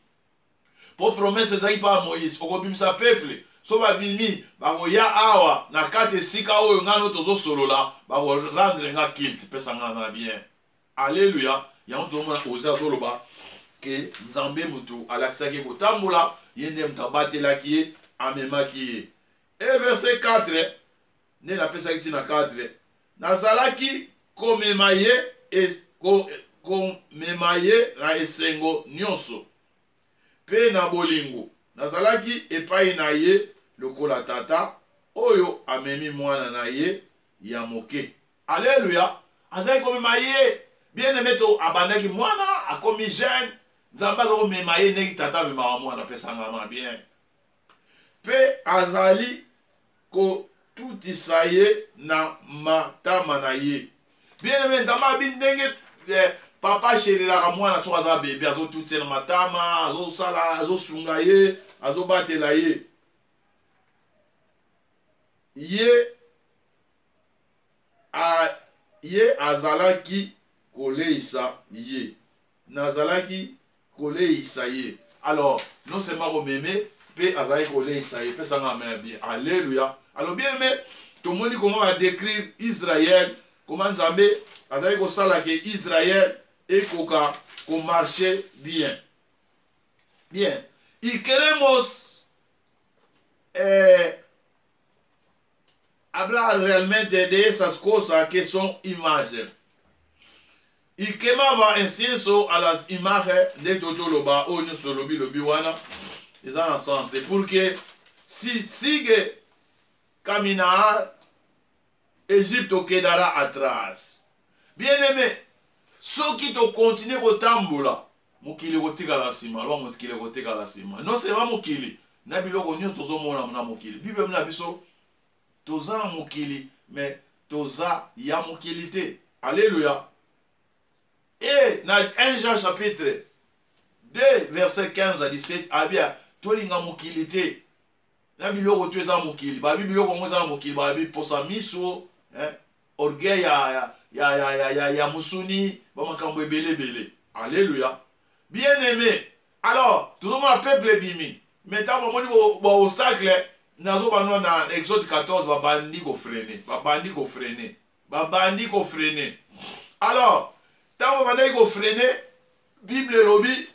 Po promesse ezaki pa Moïse okobimisa peuple so babimi bakoya awa na kati esika oyo ngano tozosolola bakorendre nga kilte pesa nga na bien. Alléluia. Yango tozomona Osée azoloba ke Nzambe mutu alakisaki kotambola ye nde mutu abatelaki ye amemaki ye. Et verset 4 nde napesaki ntina 4 nazalaki komema ye na esengo nyonso mpe na bolingo nazalaki epai na ye lokola tata oyo amemi mwana na ye ya moke. Alléluia. Azalaki komema ye bien-aimé to abandaki mwana akomi jeune Nzambe akomema ye ndenge tata amemaka mwana pesangama bien. Pe azali kotutisa ye na matama na ye. Bien-aimé Nzambe abi ndenge papa shelelaka mwana soki aza bebe azotutisa na matama azosala azosunga ye azobatela ye. Ye azalaki koleisa ye. Nazalaki koleisa ye. Alors, non seulement komeme, pe azalaki koleisa ye. Pe sanga bien. Alléluia. Alors, bien aimé, tout le monde comment on va décrire Israël, comment Nzambe azalaki kosala ke Israël et koka ko marcher bien. Bien. Y queremos hablar realmente de esas cosas que son imágenes. Y quemaba incienso a las imágenes de Totoloba o Nustolobi Lobiwana. Ils ont un sens. Pour que si sigue caminar, Égypte quedará atrás. Bien aimé, ceux qui te continuent au tamboula, mokili kotika la sima, lo mokili kotika la sima. Non c'est pas mokili. Na biloko nyonso tozomona na mokili. Bible na biso toza na mokili, mais toza ya mokili te. Alléluia. Et dans 1 Jean chapitre 2 verset 15 à 17 abia tolinga mokili te. Na biloko to eza mokili. Ba biloko ngo eza mokili ba bi posa miso, orgueil ya musuni, ba makambo ebele. Alléluia. Bien-aimé. Alors, tout le monde peuple bimi. Maintenant on moni bo obstacle nazo banwa na Exode 14 babandi ko freiner. Alors, tant babandi ko freiner, Bible lobi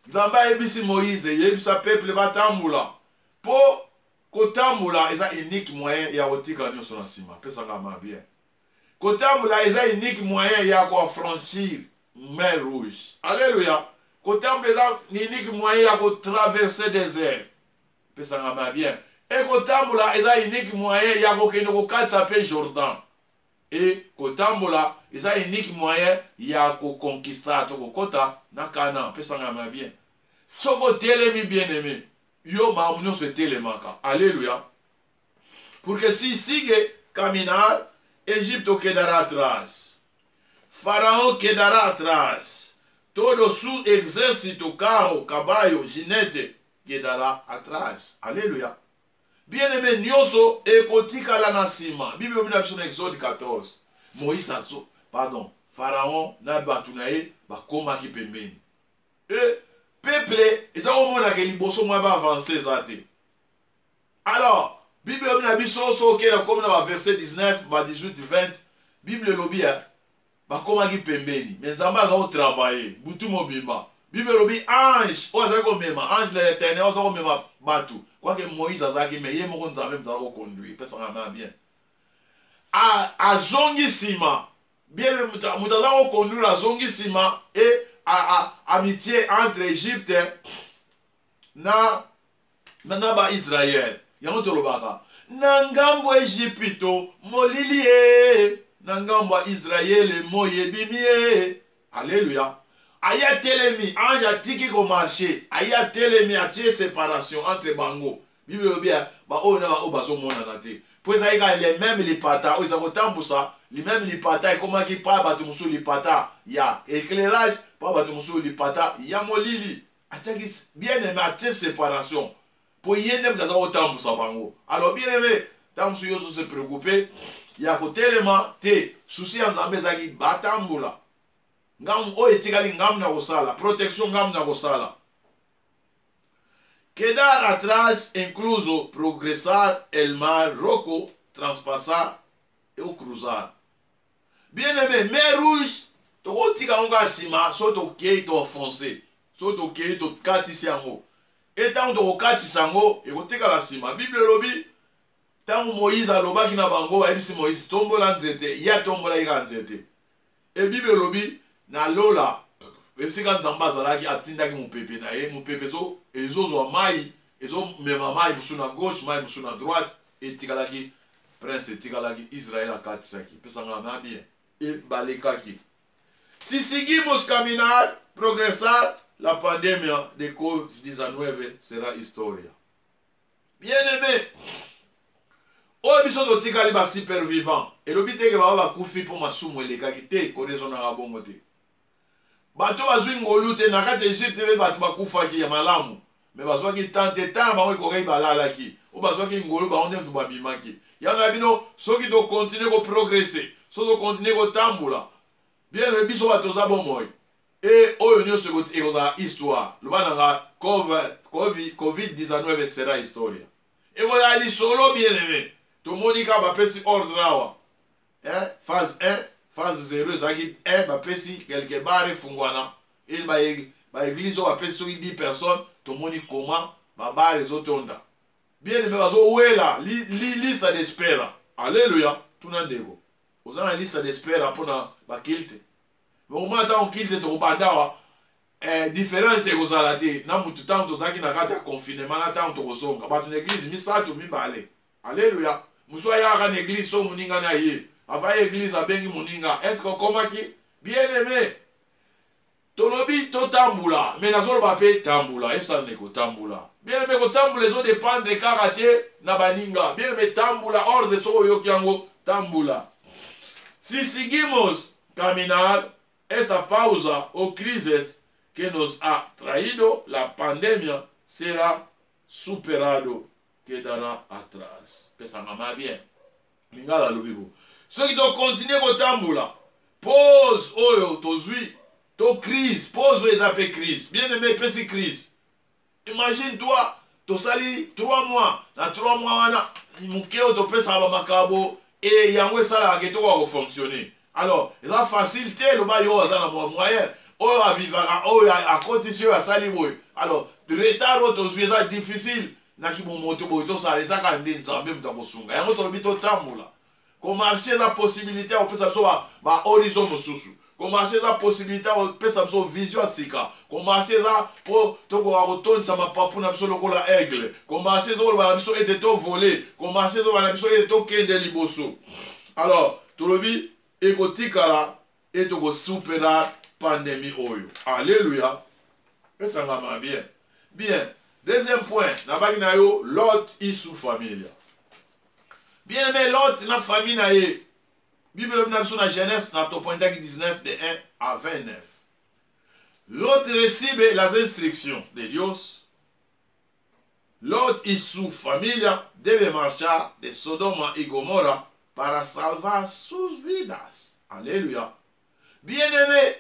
Nzambe yebisi Moïse, yebisa peuple batambula po Kotambula eza unique moyen ya kotika nyonso na nsima. Pesanga ma bien. Kotambula eza unique moyen ya koaffranchir mer rouge. Alléluia. Kotambula eza unique moyen ya kotraverser désert. Pesanga ma bien. Et kotambula eza unique moyen ya kokende kokatisa pe Jordan. Et kotambula eza unique moyen ya koconquista to kokota na Canaan. Pesanga ma bien. Soko telemi bien aimé. Yo mamunyo se telemaka. Alléluia. Pour que si sigue caminar, Égypte quedará atrás. Faraó quedará atrás. Todo su exército, carro, caballo, jinete quedará atrás. Alléluia. Bien-aimé, nyoso ekotika la nasima. Bible mina biso na Exode 14. Moïse aso, pardon, Pharaon na batunaye bakomaki pembeni. Et peuple, ils ont montré que les bossons vont avancer ça. Alors, Bible mina biso so ke comme dans verset 19, 18, 20, Bible lobi bakomaki pembeni. Mais nzamba za travailler, butu mobimba. Bible lobi ange, o za ko mema, ange de l'Éternel, o za ko mema batu. Quoi que Moïse azaki mais yé moko nzambe mza ko conduire, parce qu'on bien. A zongi sima, bien mutaza ko conduire a zongi sima et amitié entre Égypte na ba Israël. Yango tolobaka. Na ngambo Égypto molili e, na ngambo Israël moye bimie. Alléluia. Aya telemi, ange atiki ko marché. Aya telemi atie séparation entre bango. Bible bien, ba o na ba o bazo mona na te. Pour ça les mêmes les pata, ils ont tambusa, les mêmes les pata et comment qui pas batu musu les pata, ya éclairage, pas batu musu les pata, ya molili. Ataki bien aimé atie séparation. Pour y même dans au tambusa bango. Alors bien aimé, tambusu yoso se préoccuper, ya ko telema te souci en zambezaki batambula. Ngam o etikali ngam na kosala, protection ngam na kosala. Quedar atrás, incluso progresar el mar rojo, transpasar ou cruzar. Bien aimé, mer rouge, toko tika onga sima, so to kei to foncer, so to kei to katisi yango. Et tant to katisi yango, e ko tika la sima. Bible lobi, tant Moïse alobaki na bango, ebisi Moïse tombola nzete, ya tombola ika nzete. Et Bible lobi, na lola, esika nzamba azalaki atindaki mopepe na ye, mopepe so ezozwa mai, ezomema mai musu na gauche, mai musu na droite, etikalaki prince etikalaki Israel akatisaki. Pesanga na bien. Et balekaki. Si seguimos caminar, progresar, la pandemia de COVID-19 sera historia. Bien aimé, oyo biso totikali ba supervivant, elobi teke ba kufi po masumu elekaki te, korezo na bongo te. Bato bazwi ngolu te na kati Egypte be bato bakufaki ya malamu. Me bazwaki tante tana bango ekokai balalaki. O bazwaki ngolu bango nde mutu babimaki. Yana bino soki to continue ko progresser, so to continue ko tambula. Bien le biso bato za bomoi. Et oyo nyonso ekozala histoire. Loba nga COVID-19 sera historia. Ekozala lisolo bien aimé. Tomoni ka bapesi ordre awa. Phase 1. Phase 0, ezaki 1, bapesi quelque barre fungwana. Et ba église bapesi soki 10 personnes, tomoni comment ba barre ezotonda. Bien aimé bazo wela liste d'espera. Alléluia. Tuna ndeko. Ozana liste d'espera pona ba kilte. Mais au moins tant kilte to bandawa différence ekozala te. Na mutu tant tozaki na kati ya confinement na tant tozonga. Ba tuna église misatu mibale. Alléluia. Muswa ya ka église so muninga na ye. Ava église abengi moninga. Est-ce qu'on komaki? Bien aimé. Tolobi to tambula. Mais nazolo bape tambula. Epsa neko tambula. Bien aimé ko tambula zo dépendre de karaté na baninga. Bien aimé tambula ordre so yoki yango tambula. Si seguimos caminar esta pausa o crisis que nos ha traído la pandemia será superado, quedará atrás. Pesanga bien. Lingala lubibu. Ceux qui doivent continuer à tambula, pose oyo tozui, to crise, pose oyo ezapé crise. Bien aimé, pesi crise. Imagine-toi, to sali 3 mois, na 3 mois wana, mukeo to pesa ba makabo, et yango sala ke to ko fonctionner. Alors, eza facile te lo ba yo azana moyen, oyo avivara, oyo a condition ya sali boy. Alors, de retard o tozui eza difficile. naki momoto boyo tosala ezaka nde nzambe moto akosunga yango tolobi totambola komarche eza possibilité ya kopesa biso bahorizon mosusu komarche eza possibilité ya kopesa biso vision ya sika komarche eza mpo tokoka kotondisa mapapu na biso lokola aigle komarche ezokoloba na biso ete tovole komarche ezoloba na biso ete tokende liboso alors tolobi ekotikala ete tokosupela pandémie oyo alléluia esangama bien bien deuxième point nabaki na yo Lot isu familia bien aimé Lot na famille na ye Bible na biso na Genèse na topointaki 19 de 1 à 29 Lot recibe las instructions de Dios Lot y su familia debe marchar de Sodoma y Gomorra para salvar sus vidas alléluia bien aimé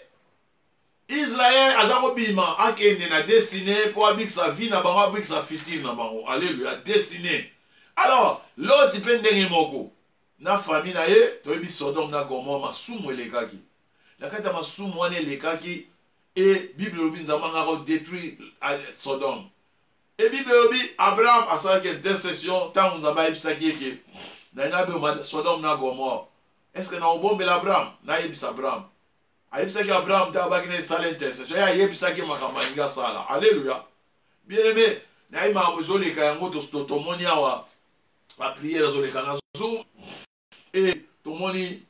Israël azako bima akende na destiné pour abikisa vie na bango abikisa futur na bango alléluia destiné alors Lot pe ndenge moko na famille na ye toyebi Sodome na Gomorra masumu elekaki na kati ya masumu wana elekaki et Bible lobi nzambe ngako détruire Sodome et Bible lobi Abraham asalaki intercession ntango nzambe ayebisaki eke na inabe Sodome na Gomorra est-ce que na obombela Abraham na yebisa Abraham ayebisaki Abraham ntango abaki na esala intercession ye ayebisaki makambo alingi asala alléluia bien aimé nayebi makambo ezoleka yango tomoni awa bapriere ezoleka na Zoom et tomoni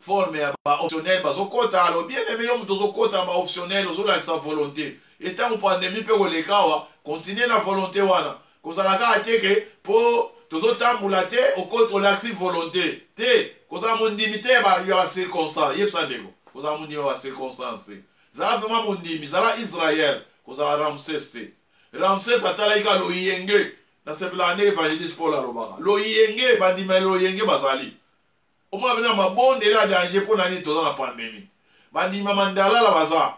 forme ya baoptionnel bazokota alo bien aimé yo moto ozokota na baoptionnel ozolakisa volonté etango pandémie mpe koleka awa continue na volonté wana kozala kaka teke mpo tozotambola te olakisi volonté te kozala mondimi te ya bacirconstance yebisa ndeko kozala mondimi ya bacirconstance te zala vraimen mondimi zala Israel kozala Ramses te Ramses atalaki ka loyenge nasepela nde évangéliste Paul alobaka loyenge bandima loyenge bazali omona bena mabondeli ya danger mpo na nini toza na pandémie bandima mandalala baza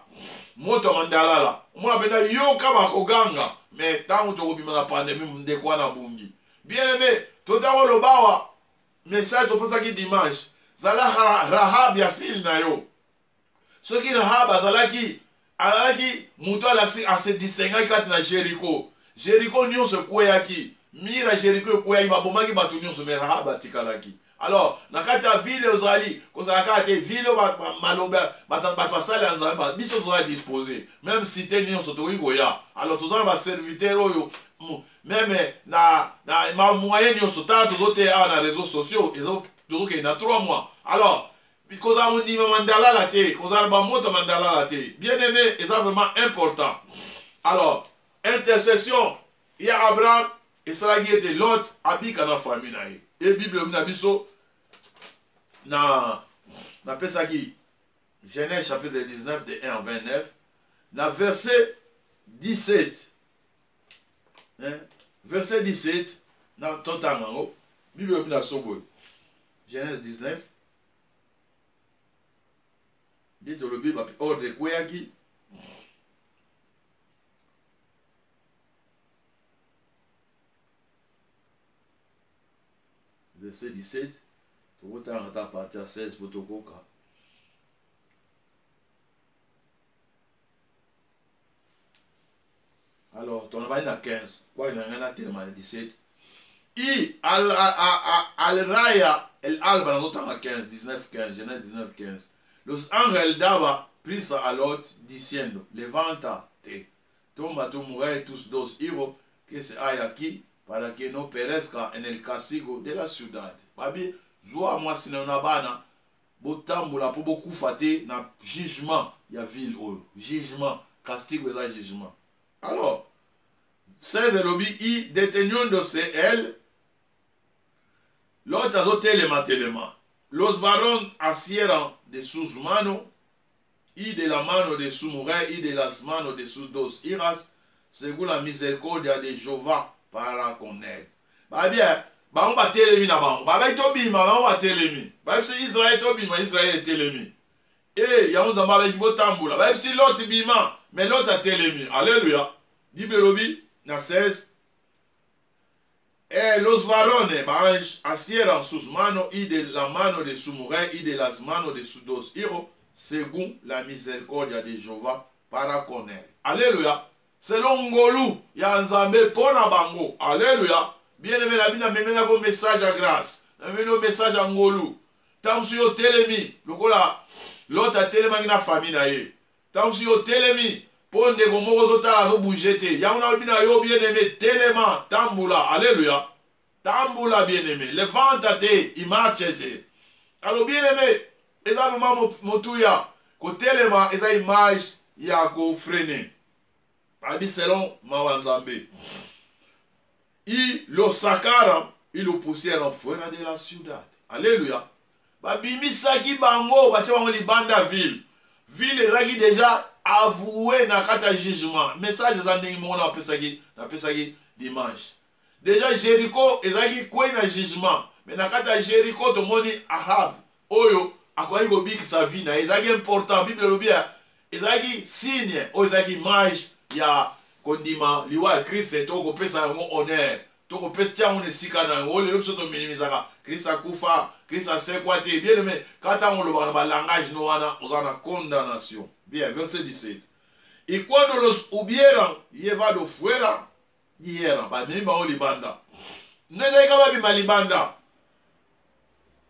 moto ya mandalala omona bena yoka bakoganga me ntango tokobima na pandémie ndeko wana bungi bien aimé tota koloba awa message topesaki dimanche zala Rahab ya file na yo soki Rahab azalaki moto alakisi ase distingaki kati na Jericho nyonso ekweyaki mire ya Jericho ekweyaki babomaki bato nyonso me Rahab atikalaki alors na kati ya ville ozali kozala kaka te ville maloba bato asali ya nzambe biso tozala dispose même cité nyonso tokoki koya alors toza na baserviteur oyo meme na moyen nyonso tala tozoteya awa na réseaux sociaux tozokende na 3 mois alors kozala mondima mandalala te kozala bamoto mandalala te bien aimé eza vraiment important alors intercession ya Abraham esalaki ete Lot abika na famille na ye e Bible na biso napesaki Genèse chapitre 19 de 1 à 29 na verset 17 verset 17 na totanga ngo Bible na soboy Genèse 19 dit le Bible ordre kweyaki verset 17 tokotanga ta partir ya 16 po tokoka alors tonabali na 15 kwa inanga na telema na 17 i al-raya el-alba nazotanga 15 19 15 Genèse 19 15 los ángeles daba prisa a Lot diciendo levántate toma tu mujer y tus 2 hijos que se hay aquí para que no perezca en el castigo de la ciudad babi zwa mwasi na bana botambola po bokufa te na jugement ya ville oyo jugement castigo eza jugement alors 16 elobi i deteniéndose él Lot azotelema los varones asieran de sus manos y de la mano de su mujer y de las manos de sus 2 hijas según la misericordia de Jehová para con elle. Babia, bango batelemi na bango. Babai tobima bango batelemi. Babi si Israël tobima, Israël telemi. Eh, yango nzamba ba botambola. Babi si Lot bima, mais Lot atelemi. Alléluia. Bible lobi na 16. Los varones asieran sus manos y de la mano de su mujer y de las manos de sus 2 hijos según la misericordia de Jehová para con elle. Alléluia. selon ngolu ya nzambe pona bango. Alléluia. Bien aimé la bina memena ko message à grâce. Na memena message à ngolu. Tamsu yo telemi lokola l'autre telema ngina famille na ye. Tamsu yo telemi ponde ko moko zotala zo bougete. Ya una bina yo bien aimé telema tambula. Alléluia. Tambula bien aimé. Levante-te, il marche te. Alors bien aimé, eza vraiment motuya ko telema eza image ya ko freiner. Abi selon Mawanzambe. Y lo sacaron y lo pusieron fuera de la ciudad. Alléluia. Babimisaki bango, bango libanda ville. Ville ezaki déjà avoué na kata jugement. Message ezandingi mona apesaki dimanche. Déjà Jéricho ezaki kwe na jugement. Mais na kata Jéricho to moni Ahab. Oyo akoyi ko bikisa vie na ezaki important. Bible lobia ezaki signe, o ezaki image ya kondima liwa Christ to ko pesa yango honneur. To ko pesa yango nesika na yango le biso to minimizaka. Christ akufa, Christ asekwate. Bien aimé, quand on le ba langage no wana ozana condamnation. Bien, verset 17. Y cuando los hubieran llevado fuera, dijeron, ba ni ba libanda. Ne zeka ba bi libanda.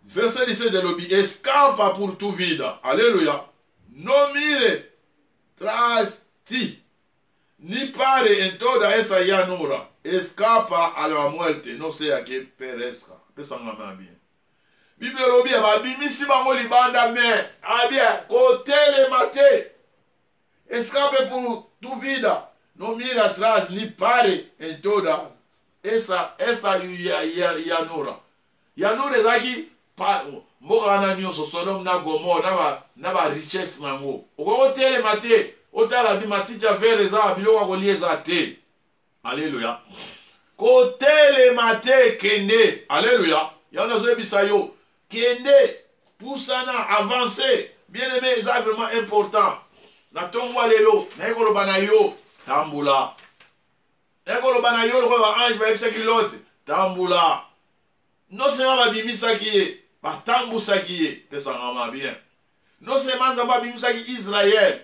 Verset 17 de l'obi, escapa por tu vida. Alléluia. No mire tras ti, ni pare en toda esa llanura. Escapa a la muerte, no sea que perezca. Pesanga bien. Bible lobi ba bimisi bango libanda mais abia kotele mate. Escape por tu vida. No mira atrás ni pare en toda esa llanura. Llanura ezaki mboka na nyonso Sodome na Gomorrhe na ba richesse nango. Okotele mate, otala bi matiti affaire za biloko kolieza te. Alléluia. Kotele mate kende. Alléluia. Yana zo ebisa yo. Kende. Poussana avancer. Bien aimé, c'est vraiment important. Na tongwa lelo. Na ekoloba na yo. Tambula. Na ekoloba na yo loko ba ange ba ebisa kilote. Tambula. Non seulement ba bimisa kiye. Ba tambusa kiye. Pesa ngama bien. Non seulement za ba bimisa ki Israël.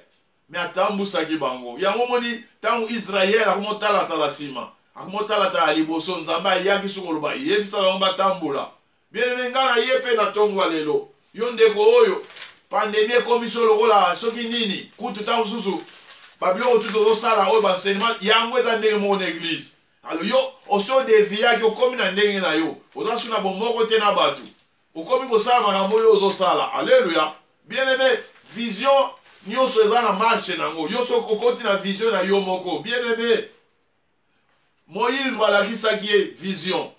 Mais atambusa ki bango. Yango moni tangu Israël akomotala talasima. Akomotala ta liboso nzamba yaki sukoloba yebisa lomba tambula. Bien ngana yepe na tongwa lelo. Yo ndeko oyo pandemie komiso lokola soki nini kutu tangu susu. Babilo tuto sala oyo ba enseignement yango eza ndenge mo na église. Alors yo oso devia ki okomi na ndenge na yo. Oza suna bomoko te na batu. Okomi ko sala makambo yo ozo sala. Alléluia. Bien aimé, vision nyonso eza na marche nango. Yo so kokoti na vision na yo moko. Bien aimé. Moïse balakisaki ye vision.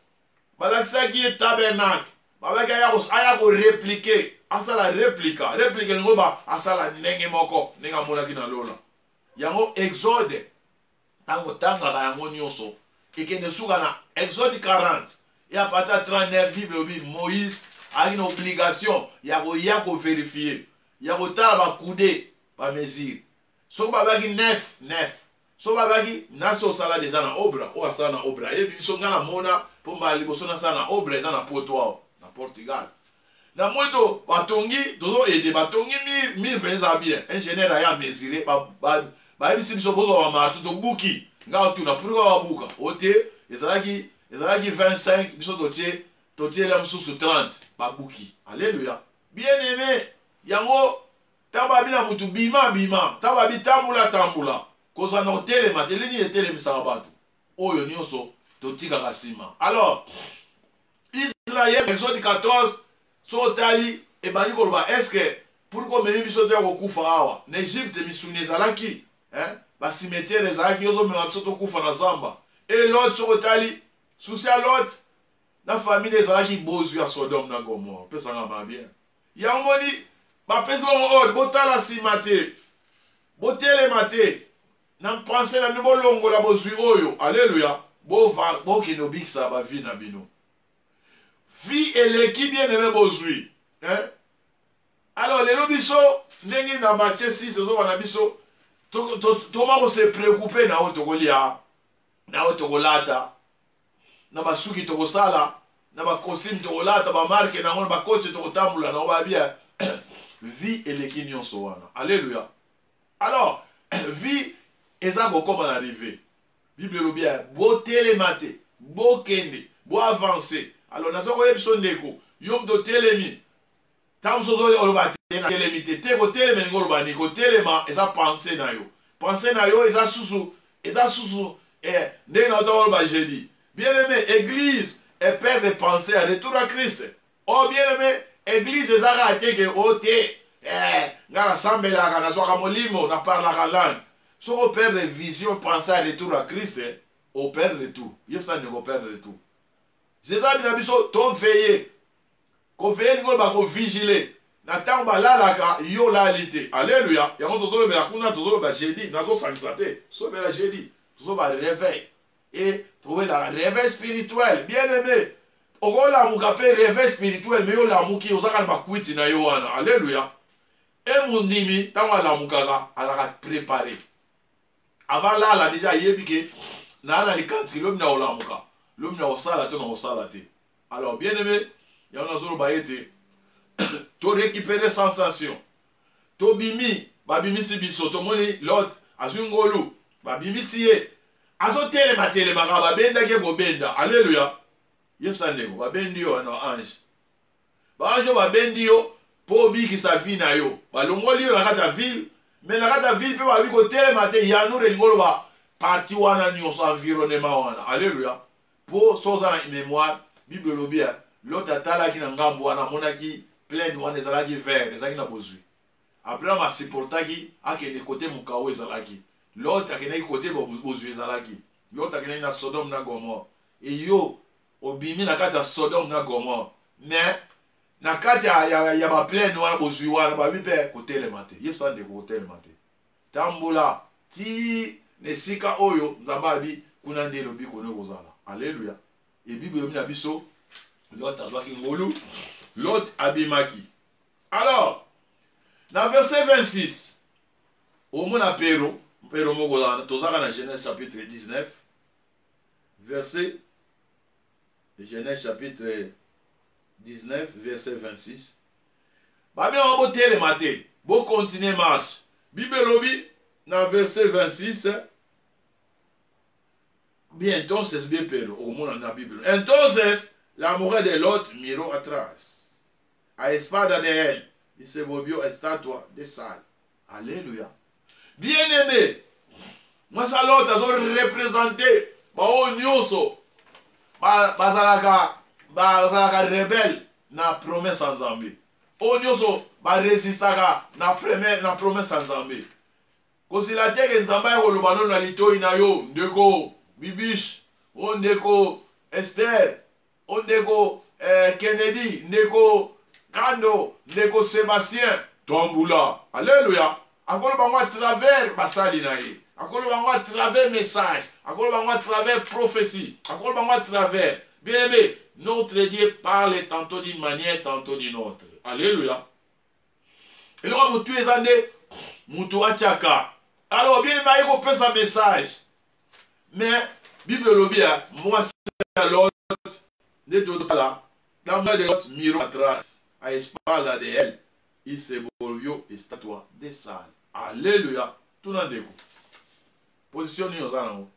Balakisaki ye tabernacle. Babaki aya ko répliquer. Asala réplica. Réplique ngo ba asala ndenge moko. Nenga monaki na lola. Yango Exode. Tango tanga yango nyonso. Ekende suka na Exode 40. Et à partir de 39 Bible obi Moïse a une obligation ya ko vérifier. Ya ko tala ba coude ba mesure. So babaki 9. So babaki naso sala déjà na obra o asala na obra e biso ngana mona pomba liboso na sala na obra eza na poto na Portugal na moto batongi dozo ede batongi mi benza bien ingénieur ya mesurer ba bisi biso bozo ba martu to buki nga tu na pourquoi ba buka ote ezalaki 25 biso totie la msusu 30 ba buki. Alléluia. Bien aimé yango taba bina mutu bima taba bitambula kozwa na hotelema teleni etelemisaka bato oyo nyonso totikaka nsima. Alors Israël Exode 14 so otali ebandi koloba eske pourko omemi biso te ya kokufa awa na Egypte misuni ezalaki basimetiere ezalaki ozomema biso tokufa na zamba. E Lot so otali susi ya Lot na famille ezalaki bozwi ya Sodome na Gomorrhe. Pesanga mabien yango moni bapesi bango ode botala nsima te botelema te na mpense na bino bolongola bozwi oyo. Alléluia. Bokende obikisa bavi na bino. Vi eleki bien aimé bozwi. Alors lelo biso ndenge na Matthieu 6 ezoba na biso toma ko se préoccuper na oyo tokolia na oyo tokolata na basuki tokosala na bacostume tokolata bamarke nango na bakoche tokotambula nango babia. Vi eleki nyonso wana. Alléluia. Alors vi Et ça, comment arriver? Bible le bien, beau télématé, beau kende, beau avancé. Alors, nous avons besoin de l'écho. Yom do télémi. Tant que vous avez télémité, te ko télémé ngolo bani ko téléma, et ça pensée na yo. Pensée na yo, et ça sous, ne na to ba jeudi. Bien aimé, église est père de pensée à retour à Christ. Oh bien aimé, église est raté que oté. Ngala sambela kana soka molimo na parla kalan. So au père de vision pensée à retour à Christ, au père de tout. Yep ça ne au père de tout. Jésus a dit to veiller. Ko veiller ngolo ba ko vigiler. Na tamba la la yo la lité. Alléluia. Ya ngo tozolo bela kuna tozolo ba jeudi, nazo sansate. So bela jeudi, tozolo ba réveil. Et trouver la réveil spirituel. Bien aimé. Ogola mukape réveil spirituel mais yo la muki ozaka ba kwiti na yo wana. Alléluia. Et mon nimi tanga la mukaka ala préparer. Avant là la déjà yebike na na likanti l'homme na ola muka. L'homme na osala te na osala te. Alors bien aimé, ya na zolo ba yete to récupérer sensation. To bimi, babimi si biso to moni lot azungolu, babimi siye. Azo telema kaba benda ke go benda. Alléluia. Yepsa ndeko babendi yo na ange. Ba ange babendi yo po biki sa vie na yo. Ba longoli yo na kata ville, mais na kata ville pe ba biko telema te ya no ngolo ba parti wana ni os environnement wana. Alléluia. Po soza na mémoire, Bible lobia, l'autre atala ki na ngambo wana monaki plein wana ezalaki vert, ezalaki na bozwi. Après ma supportaki akende côté mukao ezalaki. L'autre akende côté bozwi ezalaki. L'autre akende na Sodome na Gomorrhe. Et yo obimi na kati ya Sodome na Gomorrhe. Mais na kati ya ba plein wana bozwi wana ba bipe kotelema te. Yep sa ndeko kotelema te. Tambula ti nesika oyo nzambabi kuna ndelo bi kono kozala. Alléluia. Et Bible na biso l'autre azwaki ngolu, l'autre abimaki. Alors, dans verset 26, au moins Pero Mogola, tozaka na Genèse chapitre 19, verset, Genèse chapitre 19, verset 26. Ba bien on bote le matin, bon continuer marche. Bible lobi, dans verset 26, bien entonces, bien Pero, au moins dans la Bible. Entonces, la mujer de Lot miró atrás, a espada de él, y se volvió estatua de sal. Alléluia. Bien-aimé, moi ça Lot a représenté, ba nyonso, bazalaka rebelle na promesse en Zambie. O nyonso ba resistaka na promesse en Zambie. Kosila teke nzamba ko lobano na litoi na yo, ndeko Bibish, o ndeko Esther, o ndeko Kennedy, ndeko Kando, ndeko Sébastien, Tombula. Alléluia. Akolo bango à travers basali na ye. Akolo bango à travers message. Akolo bango à travers prophétie. Akolo bango à travers. Bien aimé, notre Dieu parle tantôt d'une manière, tantôt d'une autre. Alléluia. Et là, tu es andé, mutu achaka. Alors, bien aimé, il peut sa message. Mais, Bible le bien, moi, c'est l'autre, de tout là, dans le de l'autre, miro atrás, à espalda de elle, il se volvió estatua de sal. Alléluia. Tout le monde. Positionnez aux anneaux.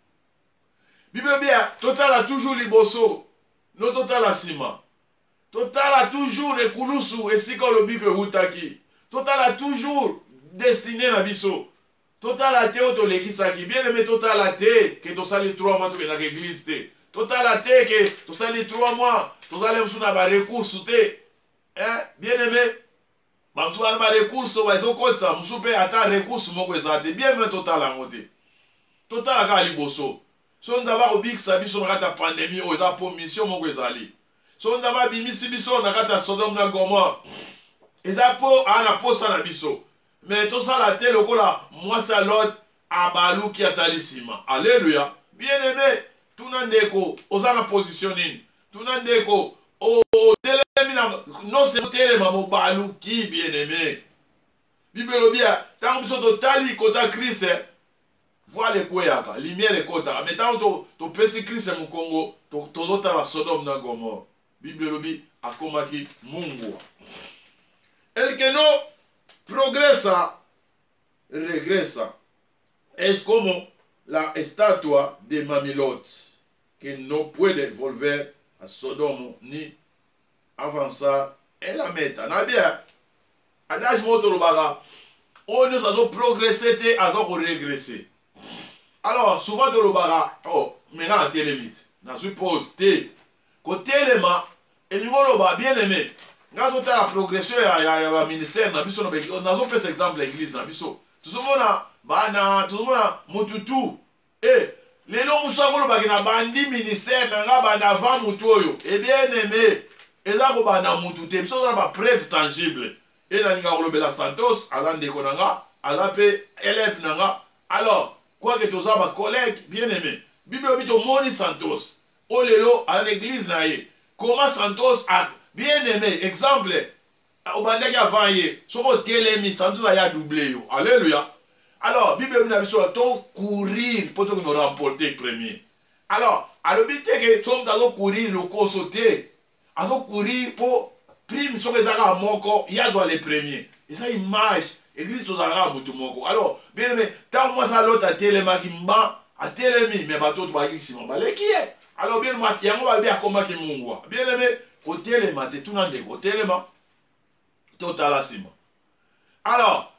Bible bien, total a toujours liboso. No total a sima. Total a toujours le kulusu et si le bife wutaki. Total a toujours destiné na biso. Total a te auto lekisaki. Bien aimé total a te que tu sali 3 mois tu dans l'église te. Total a te que tu sali 3 mois tu sali msuna ba recours te. Hein? Bien aimé. Mamsuna ba recours wa zo kotsa msupe ata recours moko ezate. Bien aimé total a ngote. Total a ka liboso. So ndaba obikisa biso na kata pandémie o eza po mission moko ezali. So ndaba bimisi biso na kata Sodome na Gomorrhe. Eza po ana posa na biso. Mais tout ça la tête lokola moi ça l'autre abalu qui atalisima. Alléluia. Bien aimé, tout nandeko ozana positioning. Tout nandeko o telemina non c'est telema mo balu qui bien aimé. Bible bien, tant que so tali kota Christ voilà quoi yaka, lumière et kota. Mais tant to pesi Christ mu Congo, to zota la Sodome na Gomorrhe. Bible lobi akomaki Mungu. El que no progresa, regresa. Es como la estatua de Mamilot, que no puede volver a Sodome ni avanzar en la meta. Nabia, adage moto le baga, on nous a progressé, te a régressé. Alors, souvent de le baga, oh, maintenant à télémite, na suppose te, côté téléma, et nous le bien aimé. Nous avons la progression ya ministère, na biso, nous avons fait exemple l'église, na biso. Tout le monde a, bana, tout le monde a, mututu, et, les noms moussangolo bagina bandi ministère, nanga bana avant mutoyo, et bien aimé, et là, on a mututu, biso na ba preuve tangible. Et là, nous avons la Santos, Alan Dekonanga, Alapé, élève nanga. Alors, quoi que tous les collègues, bien aimés, Bible dit au Moni Santos, au Lelo, à l'église naïe. Comment Santos a bien aimé, exemple, au Bandaki avant hier, sur le télémi, Santos a doublé. Alléluia. Alors, Bible dit au courir pour nous remporter premier. Alors, à l'obité que nous allons courir le cours sauté, allons courir pour prime sur les arabes moko, il y a les premiers. Et ça, image, église aux arabes moko. Alors, bien aimé, tant moi ça l'autre à téléma qui m'a, à télémi, mais bateau de bagage si mon balai qui est. Alors, bien moi, il y a un bien comment qui m'envoie. Bien aimé, au téléma, t'es tout dans le au téléma, total assima. Alors,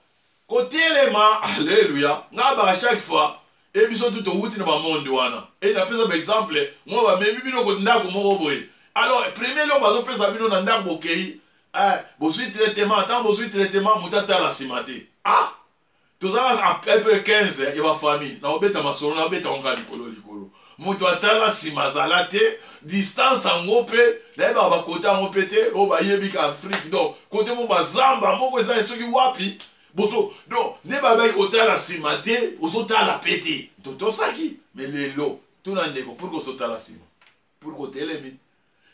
côté téléma, alléluia, à chaque fois, et puis surtout, tout le monde wana. Et il a pris un exemple, moi, mais bibi no konda ko mo boy. Alors, premier lot, bazo pesa bino na ndako bokei, bosui traitement, tant bosui traitement, mutata la simate. Ah! Tout ça, à peu près 15, il y a famille. Na obeta masolo, na obeta onga likolo likolo. Mutu atala simazala te, distance en ngope, na eba ba kota ngopete, o ba yebi ka Afrique. Donc, côté mo bazamba, moko eza soki wapi, boso, donc, ne ba ba otala simate, osotala pété. Toto saki, mais les lots, tout nan ndeko pour ko sotala sima. Pour ko telemi.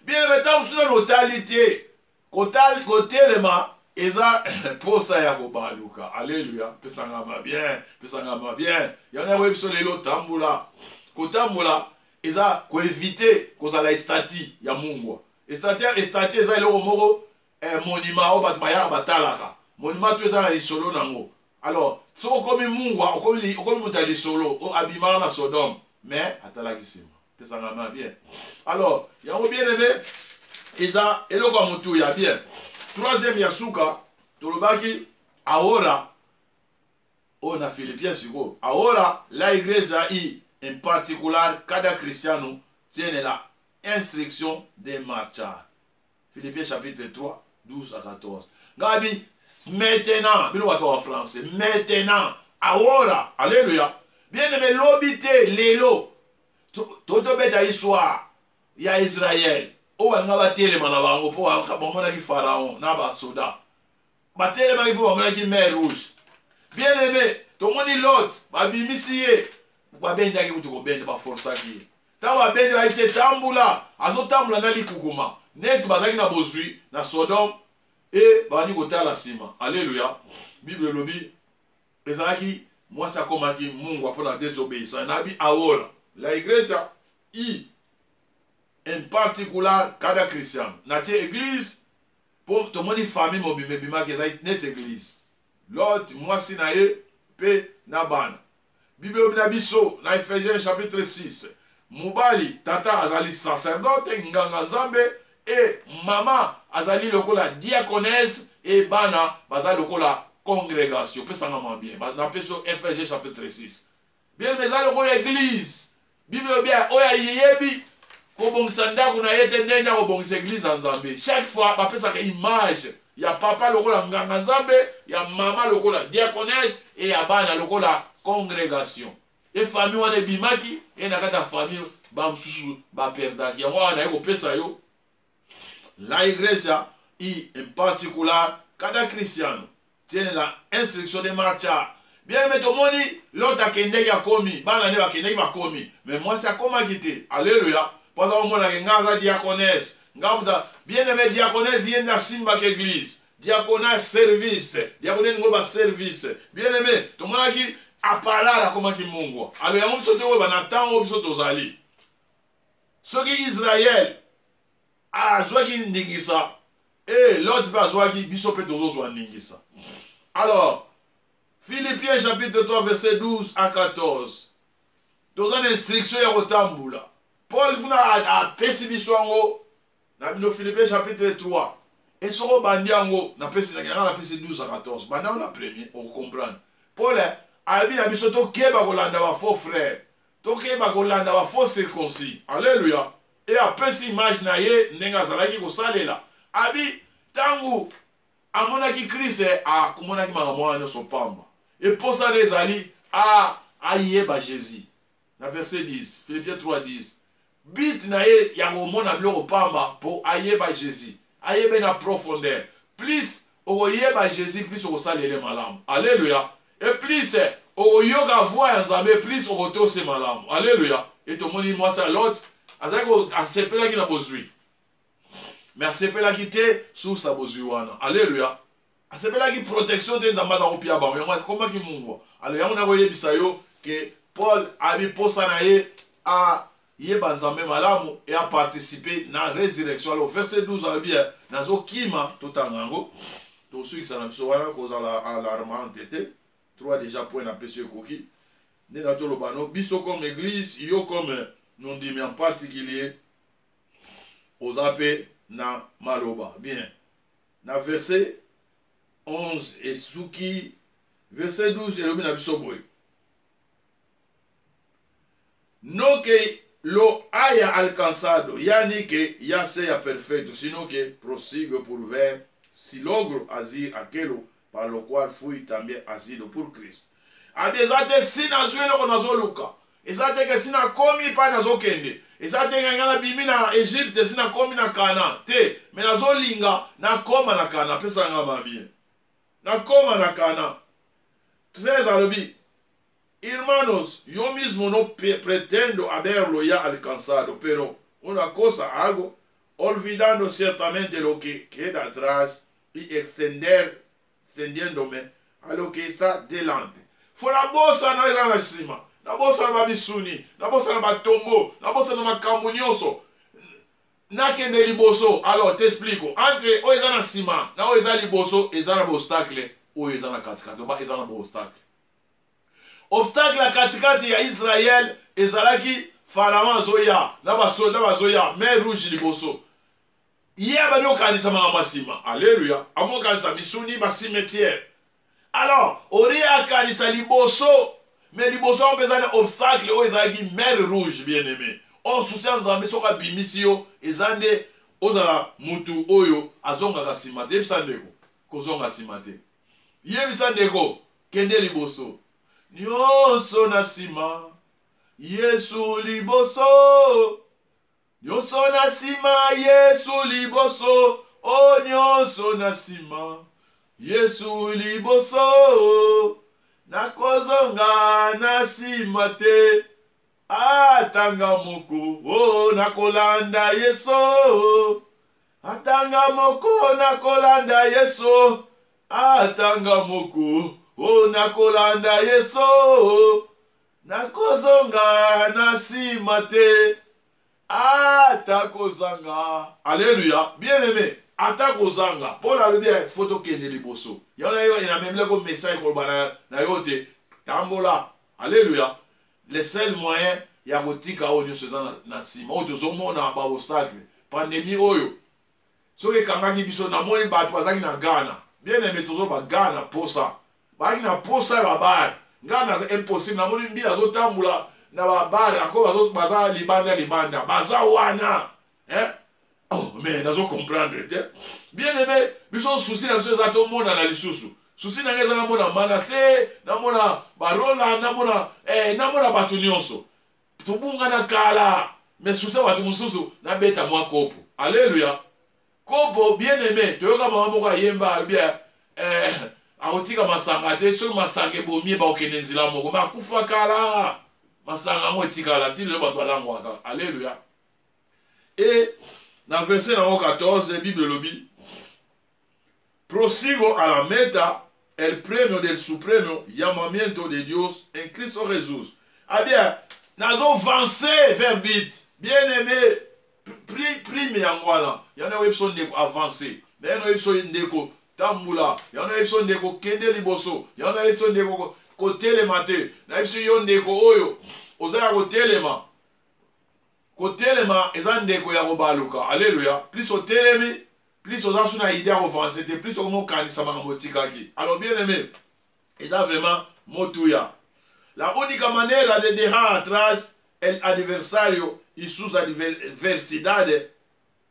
Bien maintenant, sur la totalité, côté lema, eza pour ça ya kobaluka. Alléluia. Pesangama bien, pesangama bien. Il y en a qui sont les lots tambula. Kotambula, eza ko éviter koza la estati ya mungwa. Estati eza le moko monument au batmaya batalaka. Monument tu eza na lisolo nango. Alors, so comme mungwa, comme mutali solo, o abima na Sodome, mais atalaki sima. Pesangama bien. Alors, il y a un bien aimé, Isa, et le Gamutu, il y a bien. Troisième Yasuka, Tolobaki, ahora, on a Philippiens, ahora, la iglesia y, en particular, cada cristiano, tiene la instruction de marchar. Philippiens chapitre 3, 12 à 14. Gabi, maintenant, bien on en français, maintenant, ahora, alléluia. Bien aimé, l'obité, l'élo. Toto beta histoire ya Israël o wanga batelema na bango po bamona ki pharaon na ba soda batelema ki po bamona ki mer rouge bien aimé to moni lot babimisi ye babenda ki kutuko benda ba força ki ta ba benda ba ise tambula azotambula na likukuma net bazaki na bozui na Sodome et bani kotala sima. Alléluia. Bible lobi ezalaki mwasi akomaki Mungu apona désobéissance nabi ahora. La iglesia y en particular cada cristiano. Natie église pour tout le monde famille mobile bima que c'est net église. L'autre moi si nae pe nabana. Bible na biso na Ephésiens chapitre 6. Mubali tata azali sacerdote nganga nzambe et mama azali lokola diaconesse et bana bazali lokola congrégation. Pe sangama bien. Na peso Ephésiens chapitre 6. Bien mais azali lokola église. Bible bien oya yebi ko bongisa ndako na yete ndenda ko bongisa église en Nzambe. Chaque fois ba pesa ka image ya papa lokola nganga Nzambe, ya mama lokola diaconesse et ya bana lokola congrégation. Et famille wana bimaki et na kata famille ba msusu ba perdaki. Ya wana ko pesa yo. La iglesia y en particular cada cristiano tiene la instruction de marchar. Bien, mais tout le monde, l'autre a kende ya komi, bana ne ba kende ba komi. Mais moi c'est koma kité. Alléluia. Parce que moi la ngaza diaconesse. Ngaza bien aimé diaconesse yenda simba ke église. Diaconesse service. Diaconesse ngoba service. Bien aimé, tout le monde qui apparara koma ki Mungu. Alors yango sote we bana tango biso tozali. Soki Israël a zwaki ndingisa. Et l'autre ba zwaki biso pe tozo zwa ndingisa. Alors Philippiens chapitre 3 verset 12 à 14. toza na instruction ya kotambula. Paul kuna apesi biso yango na bino Philippiens chapitre 3. Et soko bandi yango na pesi na 12 à 14. Banda na premier on comprendre. Paul albi na biso to keba kolanda ba faux frères. To keba kolanda ba faux circoncis. Alléluia. Et apesi image na ye nenga zalaki ko salela. Abi tangu amonaki Christ a kumonaki makamwa no so pamba. Et pour ça les ali a yeba Jésus. Na verset 10, Philippiens 3 10. Bit na ye ya komona biloko pamba pour ayeba Jésus. Ayeba na profondeur. Plus okoyeba Jésus, plus okosalele malamu. Alléluia. Et plus okoyoka voix ya Nzambe, plus okotose malamu. Alléluia. Et tout le monde dit moi ça l'autre. Azako asepelaki na bozwi. Mais asepelaki te sous sa bozwi wana. Alléluia. Asepelaki protection te Nzambe za kopia ba. Comment ki mungu. Alors yango na koyebisa yo que Paul abi posa na ye a yeba Nzambe malamu et a participé na résurrection. Alors verset 12 a bien nazo kima totangango. To celui qui s'en a biso wana cause à l'armement tete. Trois déjà point na pesi koki. Ne na to lobano biso comme église, yo comme non dit mais en particulier aux appels na maloba. Bien. Na verset 11 et suki verset 12 et le na biso boy. No que lo haya alcanzado, yani que ya sea perfecto, sino que prosigue pour ver si logro asir aquello par lo cual fui también asido por Cristo. Adezate sina zuelo ko nazoluka. Ezate ke sina komi pa nazokende. Ezate ngana bimi na Egypte sina komi na Kana. Te, me nazolinga na koma na Kana pesa ngama bien. Na koma na Kana. Tres alobi. Hermanos, yo mismo no pretendo haberlo ya alcanzado, pero una cosa hago, olvidando ciertamente lo que queda atrás y extendiéndome a lo que está delante. Fora bosa no eza na sima, na bosa na babisuni, na bosa na batombo, na bosa na makambo nyonso, na kende liboso. Alors, t'explique, entre o eza na sima, na o eza liboso, eza na obstacle, o eza na katikati, ba eza na obstacle. Obstacle la katikati ya Israël ezalaki Pharaon zoya na bazoya mer rouge liboso. Yeba no kanisa masima. Alléluia. Amo kanisa bisuni ba cimetière. Alors, oria kanisa liboso, mais liboso on bezana obstacle o ezalaki mer rouge bien-aimé. On soutient Nzambe soka bimisio ezande ozala mutu oyo azonga ka simate bisandeko. Kozonga simate. Yebisandeko kende liboso. Nyonso na sima Yesu liboso. Nyonso na sima Yesu liboso. Oh nyonso na sima Yesu liboso. Nakozonga na sima te atanga moko. Oh nakolanda Yesu. Atanga moko nakolanda Yesu. Atanga moko. Oh nakolanda Yesu, nakozonga na sima te atakozanga. Alléluia. Bien aimé, atakozanga. Paul a dit photo kende liboso. Yana yo ina même le message ko bana na yote tambola. Alléluia. Le seul moyen ya kotika o nyonso na sima. O tozomona ba obstacle. Pandémie oyo. Soki kangaki biso na moni bato bazaki na Ghana. Bien aimé tozo ba Ghana posa. Baki na posa ya bar. Ngana za impossible na moni mbila zo tambula na ba bar ako bazo baza libanda. Baza wana. Oh mais nazo comprendre te. Bien aimé, biso souci na biso za to mona na lisusu. Souci na ngeza na mona Manase, na mona Barola, na mona batu nyonso. Tubunga na kala. Mais souci watu mususu na beta mwa kopo. Alléluia. Kopo bien aimé, toyoka mama moko yemba bien aotika masanga te so masange bomi ba okende nzila moko ma kufa kala masanga mo tikala ti le ba balangwaka. Alléluia. Et dans verset 14 Bible lobi prosigo a la meta el premio del supremo llamamiento de Dios en Cristo Jesús. Ah bien, nazo avancer vers but. Bien aimé, prime yangwana yana webson de avancer. Mais no webson ndeko tambula, yana webson ndeko kende liboso, yana webson ndeko kotelema te na biso yo ndeko oyo ozala kotelema eza ndeko ya kobaluka. Alléluia. Plus otelemi plus oza sous na idée ya kovanse te, plus okomokanisa makambo otikaki. Alors bien aimé, eza vraiment motuya. La única manera de dejar atrás el adversario y sus adversidades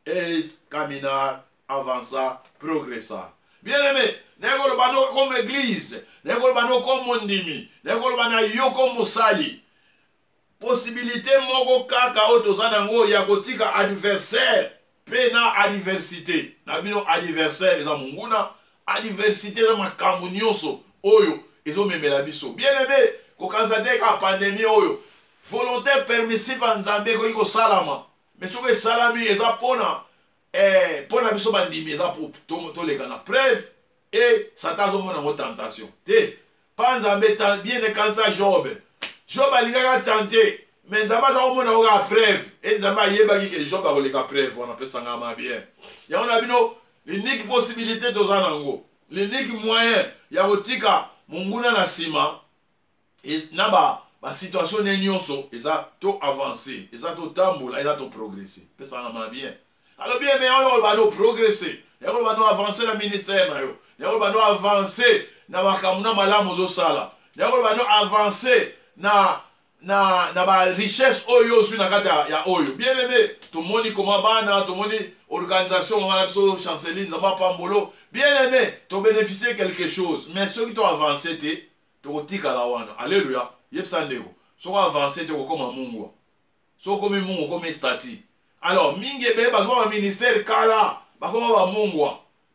es caminar, avanzar, progresar. Bien aimé, negolo bano comme église, negolo bano comme mondimi, negolo bana yo comme mosali. Possibilité moko kaka otozana ngo ya kotika adversaire pe na adversité. Na bino adversaire eza munguna, adversité eza makambo nyonso oyo ezomemela biso. Bien aimé, kokanza te ka pandémie oyo volonté permissive ya Nzambe koki kosalama, mais soki esalami eza pona biso bandimi, eza po toleka na preuve et Satan azomona ngo tentation te. Pa Nzambe bien ekanisa Job alingaka tante, mais Nzambe aza komona oka preuve et Nzambe ayebaki ke Job akoleka preuve wana pesanga ma bien. Yango na bino l'unique possibilité toza nango, l'unique moyen ya kotika munguna na sima na ba situation ne nyonso eza to avancer, eza to tambola, eza to progresser. Pesanga ma bien. Alors bien mais on va no progresser, on va no avancer na ministère na yo, on va no avancer na makamuna malamu zo sala, on va no avancer na ba richesse oyo su na kata ya oyo. Bien aimé, tout moni comment bana, tout moni organisation on a so chanceline na ba pambolo. Bien aimé, tu bénéficier quelque chose, mais ceux qui t'ont avancé te tika la wana. Alléluia. Yepsa ndeko. So avancer te comme mungu. So comme mungu comme stati. Alors mingi be ba so ministère kala, ba comme ba mungu.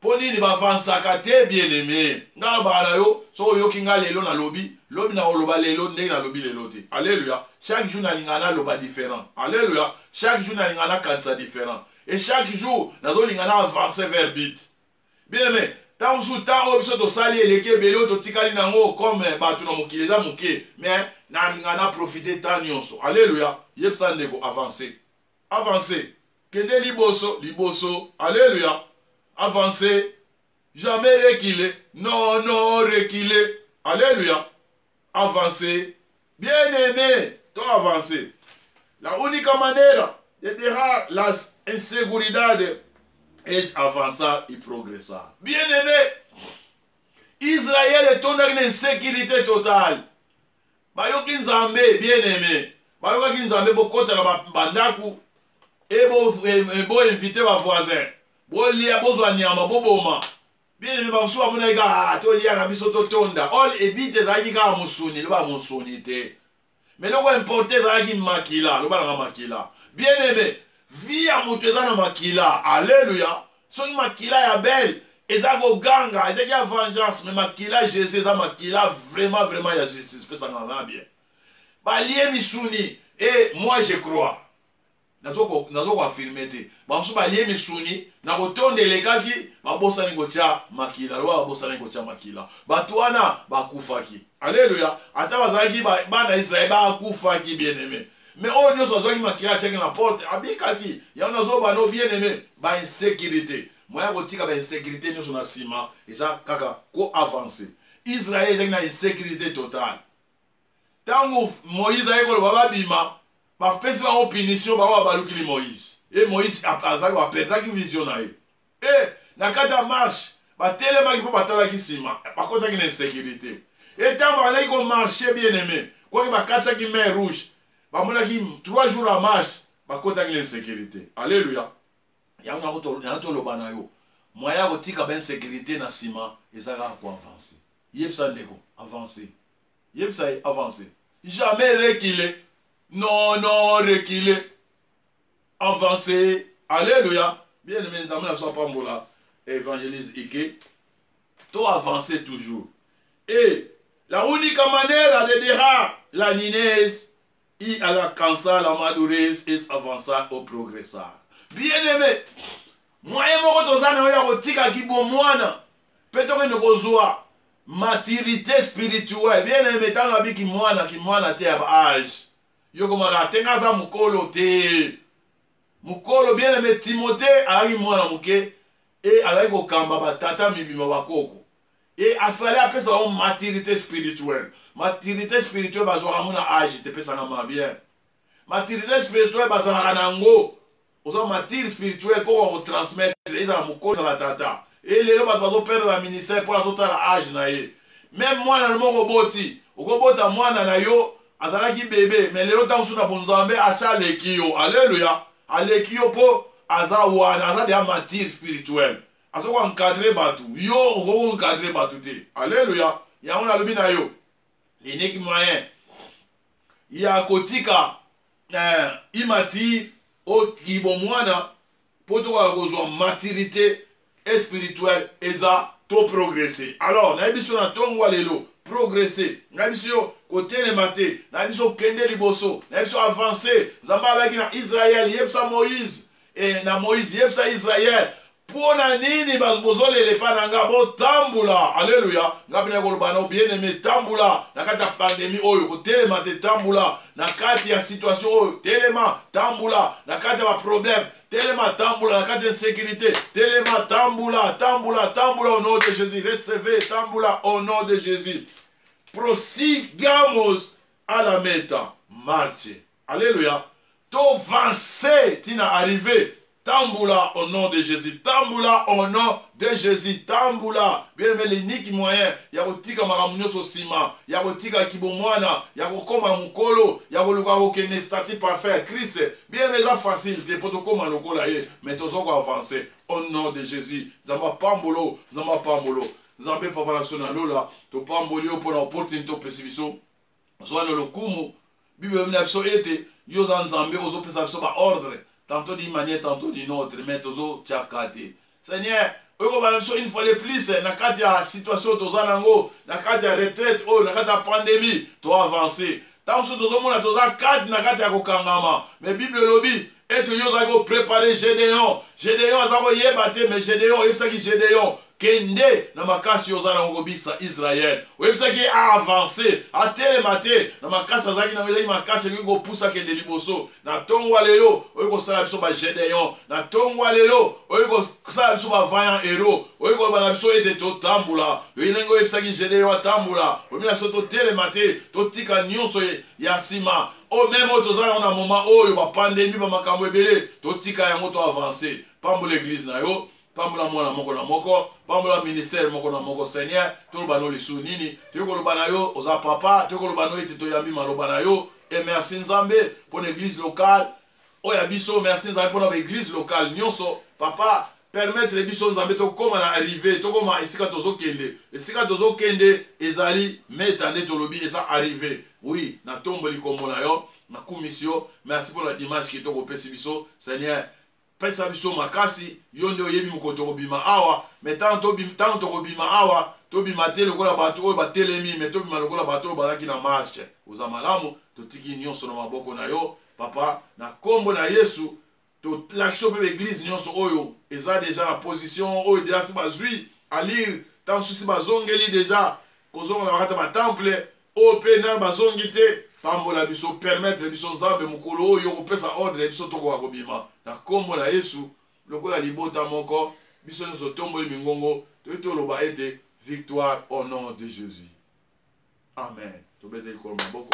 Poni ni ba avansaka te bien aimé. Ngala ba na yo, so yo kinga lelo na lobi na oloba lelo ndenge na lobi lelo te. Alléluia. Chaque jour na lingana loba différent. Alléluia. Chaque jour na lingana kanza différent. Et chaque jour na zo lingana avancer vers but. Bien aimé, tant sous temps obiso to sali eleke belo to tikali nango comme batu na mokili eza moke, mais na lingana profiter tant nyonso. Alléluia. Yepsa ndeko avancer. Avancer. Kende liboso. Alléluia. Avancer. Jamais reculer. Non, reculer. Alléluia. Avancer. Bien aimé, tu avancer. La única manera de dejar las inseguridades es avanzar y progresar. Bien aimé, Israël est en une insécurité totale. Bayoki Nzambe, bien aimé. Bayoki Nzambe bokota na bandaku et bo inviter ba voisin. Bo lia bozwa nyama boboma. Bien aimé, bamusu bamona ika to lia na biso to tonda. All ebite zaki ka musuni, lo ba musuni te. Mais loko importe zaki makila, lo ba na makila. Bien aimé, vie ya mutu eza na makila. Alléluia. Soki makila ya belle eza ko ganga, eza ya vengeance, mais makila Jésus eza makila vraiment ya justice. Pesa na bien. Ba lié misuni et moi je crois. Nazo ko affirmer te. Ba msu ba lié misuni na ko tondele kaki ba bosa ni kocha makila, lo ba bosa ni kocha makila. Batu wana ba kufaki. Alléluia. Ata bazaki bana Israël ba kufaki bien aimé. Mais on nous a dit makila check la porte abikaki ya on a no bien aimé ba insécurité moya kotika ba insécurité nous na sima et ça kaka ko avancer. Israël est na insécurité totale. Tango Moïse a ko baba bima ba pesi ba opinion ba baluki Moïse et Moïse azaki a perdre ki vision na ye. Et na kata marche ba telema ki po batala ki sima ba kota ki na insécurité. Et tango ba ko marcher bien aimé ko ba kata ki mer rouge. Bamonaki 3 jours à marche, bakota l'insécurité. Alléluia. Ya una to lobana yo. Moya kotika ben sécurité na sima ezala ko avancer. Yepsa ndeko, avancer. Yepsa avancer. Jamais reculer. Non, reculer. Avancer. Alléluia. Bien aimé, nous avons la pambola. Évangélise Ike. To avancer toujours. Et la única manera de dejar la niñez y alcanzar la madurez es avanzar o progresar. Bien aimé, moyen moko tozana oya kotika kibomwana petoke nokozwa maturité spirituelle. Bien aimé, tanga biki mwana te ya âge. Yoko maka tenga za mukolo te. Mukolo bien aimé Timothée ari mwana muke et alaki kokamba batata mibima bakoko. Et afale apesa o maturité spirituelle. maturité spirituelle bazwaka ngo na age tepesanga bien. Maturité spirituelle bazalaka nango oza mature spirituelle mpo kotransmettre ezala mokolo ezala tata e lelo bato bazoperdre ba ministère mpo azotala age na ye. Même mwana na moko boti okobota mwana na yo azalaki bebe mais lelo ntango mosusu na bonzambe asa aleki yo. Alleluya, aleki yo mpo aza wana aza deya mature spirituelle aza encadrer bato yo okoencadrer bato te. Alleluya, yango nalobi na yo unique moyen ya kotika imati okibo mwana po tokoka kozwa maturité spirituelle eza to progresser. Alors nayebi biso na ntongo lelo progresser, nayebi biso kotelema te, nayebi biso kende liboso, nayebi biso avancer. Nzambe alaki na Israël yebisa Moïse na Moïse yebisa Israël pona nini bozolela epai na nga botambula. Alleluya, nga mpena koloba na bien aimé tambula na kati ya pandémie oyo kotelema te, tambula na kati ya situation oyo, telema tambula na kati ya baproblème, telema tambula na kati ya insécurité, telema tambula tambula tambula au nom de Jésus. Recevez tambula au nom de Jésus. Prosigamos à la meta, marche. Alléluia, to vancer tina arrivé. Tamboula au nom de Jésus. Tamboula au nom de Jésus. Tamboula. Bien aimé, l'unique moyen. Yakotika maramunyo so sima. Yakotika kibomwana. Yakokoma mukolo. Yakoluka okene statut parfait. Christ. Bien aimé, ça facile. Te potokoma lokola ye. Mais tozoko avancer. Au nom de Jésus. Zamba pambolo. Zamba pambolo. Zamba papa national là. To pamboli pour l'opportunité au pessibiso. Soit le lokumu. Bible mnafso ete. Yo zanzambe ozo pesa so ba ordre. Tantôt d'une manière, tantôt d'une autre, mais toujours tchakate. Seigneur, une fois de plus, na kati ya situation toza nango, na kati ya retraite, oh, na kati ya pandémie, to avancer. Tant que tozo mona toza kati na kati ya kokangama. Mais Bible lobi, et tu yo préparer Gédéon. Gédéon azako yebate, mais Gédéon, yebsaki Gédéon. Kende na makasi ozala ngobisa Israël. Webisaki a avancé, a telemate na makasi azaki na wezaki makasi ko poussa kende liboso. Na tongwa lelo, oyeko sala biso ba Gédéon. Na tongwa lelo, oyeko sala biso ba vaillant héros. Oyeko bana biso ete to tambula. Yolengo webisaki Gédéon tambula. Omina biso to telemate, to tika nyonso ya sima. O même otozala na moment oyo ba pandémie ba makambo ebele, to tika yango to avancer. Pambo l'église na yo. Pambola mwana moko na moko, pambola ministère moko na moko. Seigneur, toloba no lisu nini, tokoloba na yo oza papa, tokoloba no ete toyambi maloba na yo. Et merci Nzambe pour l'église locale. Oya biso merci Nzambe pour l'église locale nyonso. Papa, permettre biso Nzambe to koma na arriver, to koma esika tozo kende. Esika tozo kende ezali metande tolobi eza arriver. Oui, na tombo likombo na yo, na commission. Merci pour la dimanche qui to kopesi biso. Seigneur, pesa biso makasi yonde oyebi mokoto kobima awa mais tant to kobima awa to bima te lokola bato oyo batelemi mais to bima lokola bato oyo bazaki na marche oza malamu totiki nyonso na maboko na yo papa na kombo na Yesu to l'action pe l'église nyonso oyo eza déjà na position oyo déjà si bazwi à lire tant souci bazongeli déjà kozonga na bakata ba temple o pe na bazongi te pambola biso permettre biso Nzambe mukolo oyo kopesa ordre biso tokoka kobima na kombo na Yesu lokola libota moko biso nyonso tomboli mingongo toyete oloba ete victoire au nom de Jésus. Amen. Tobete likolo maboko.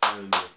Alléluia.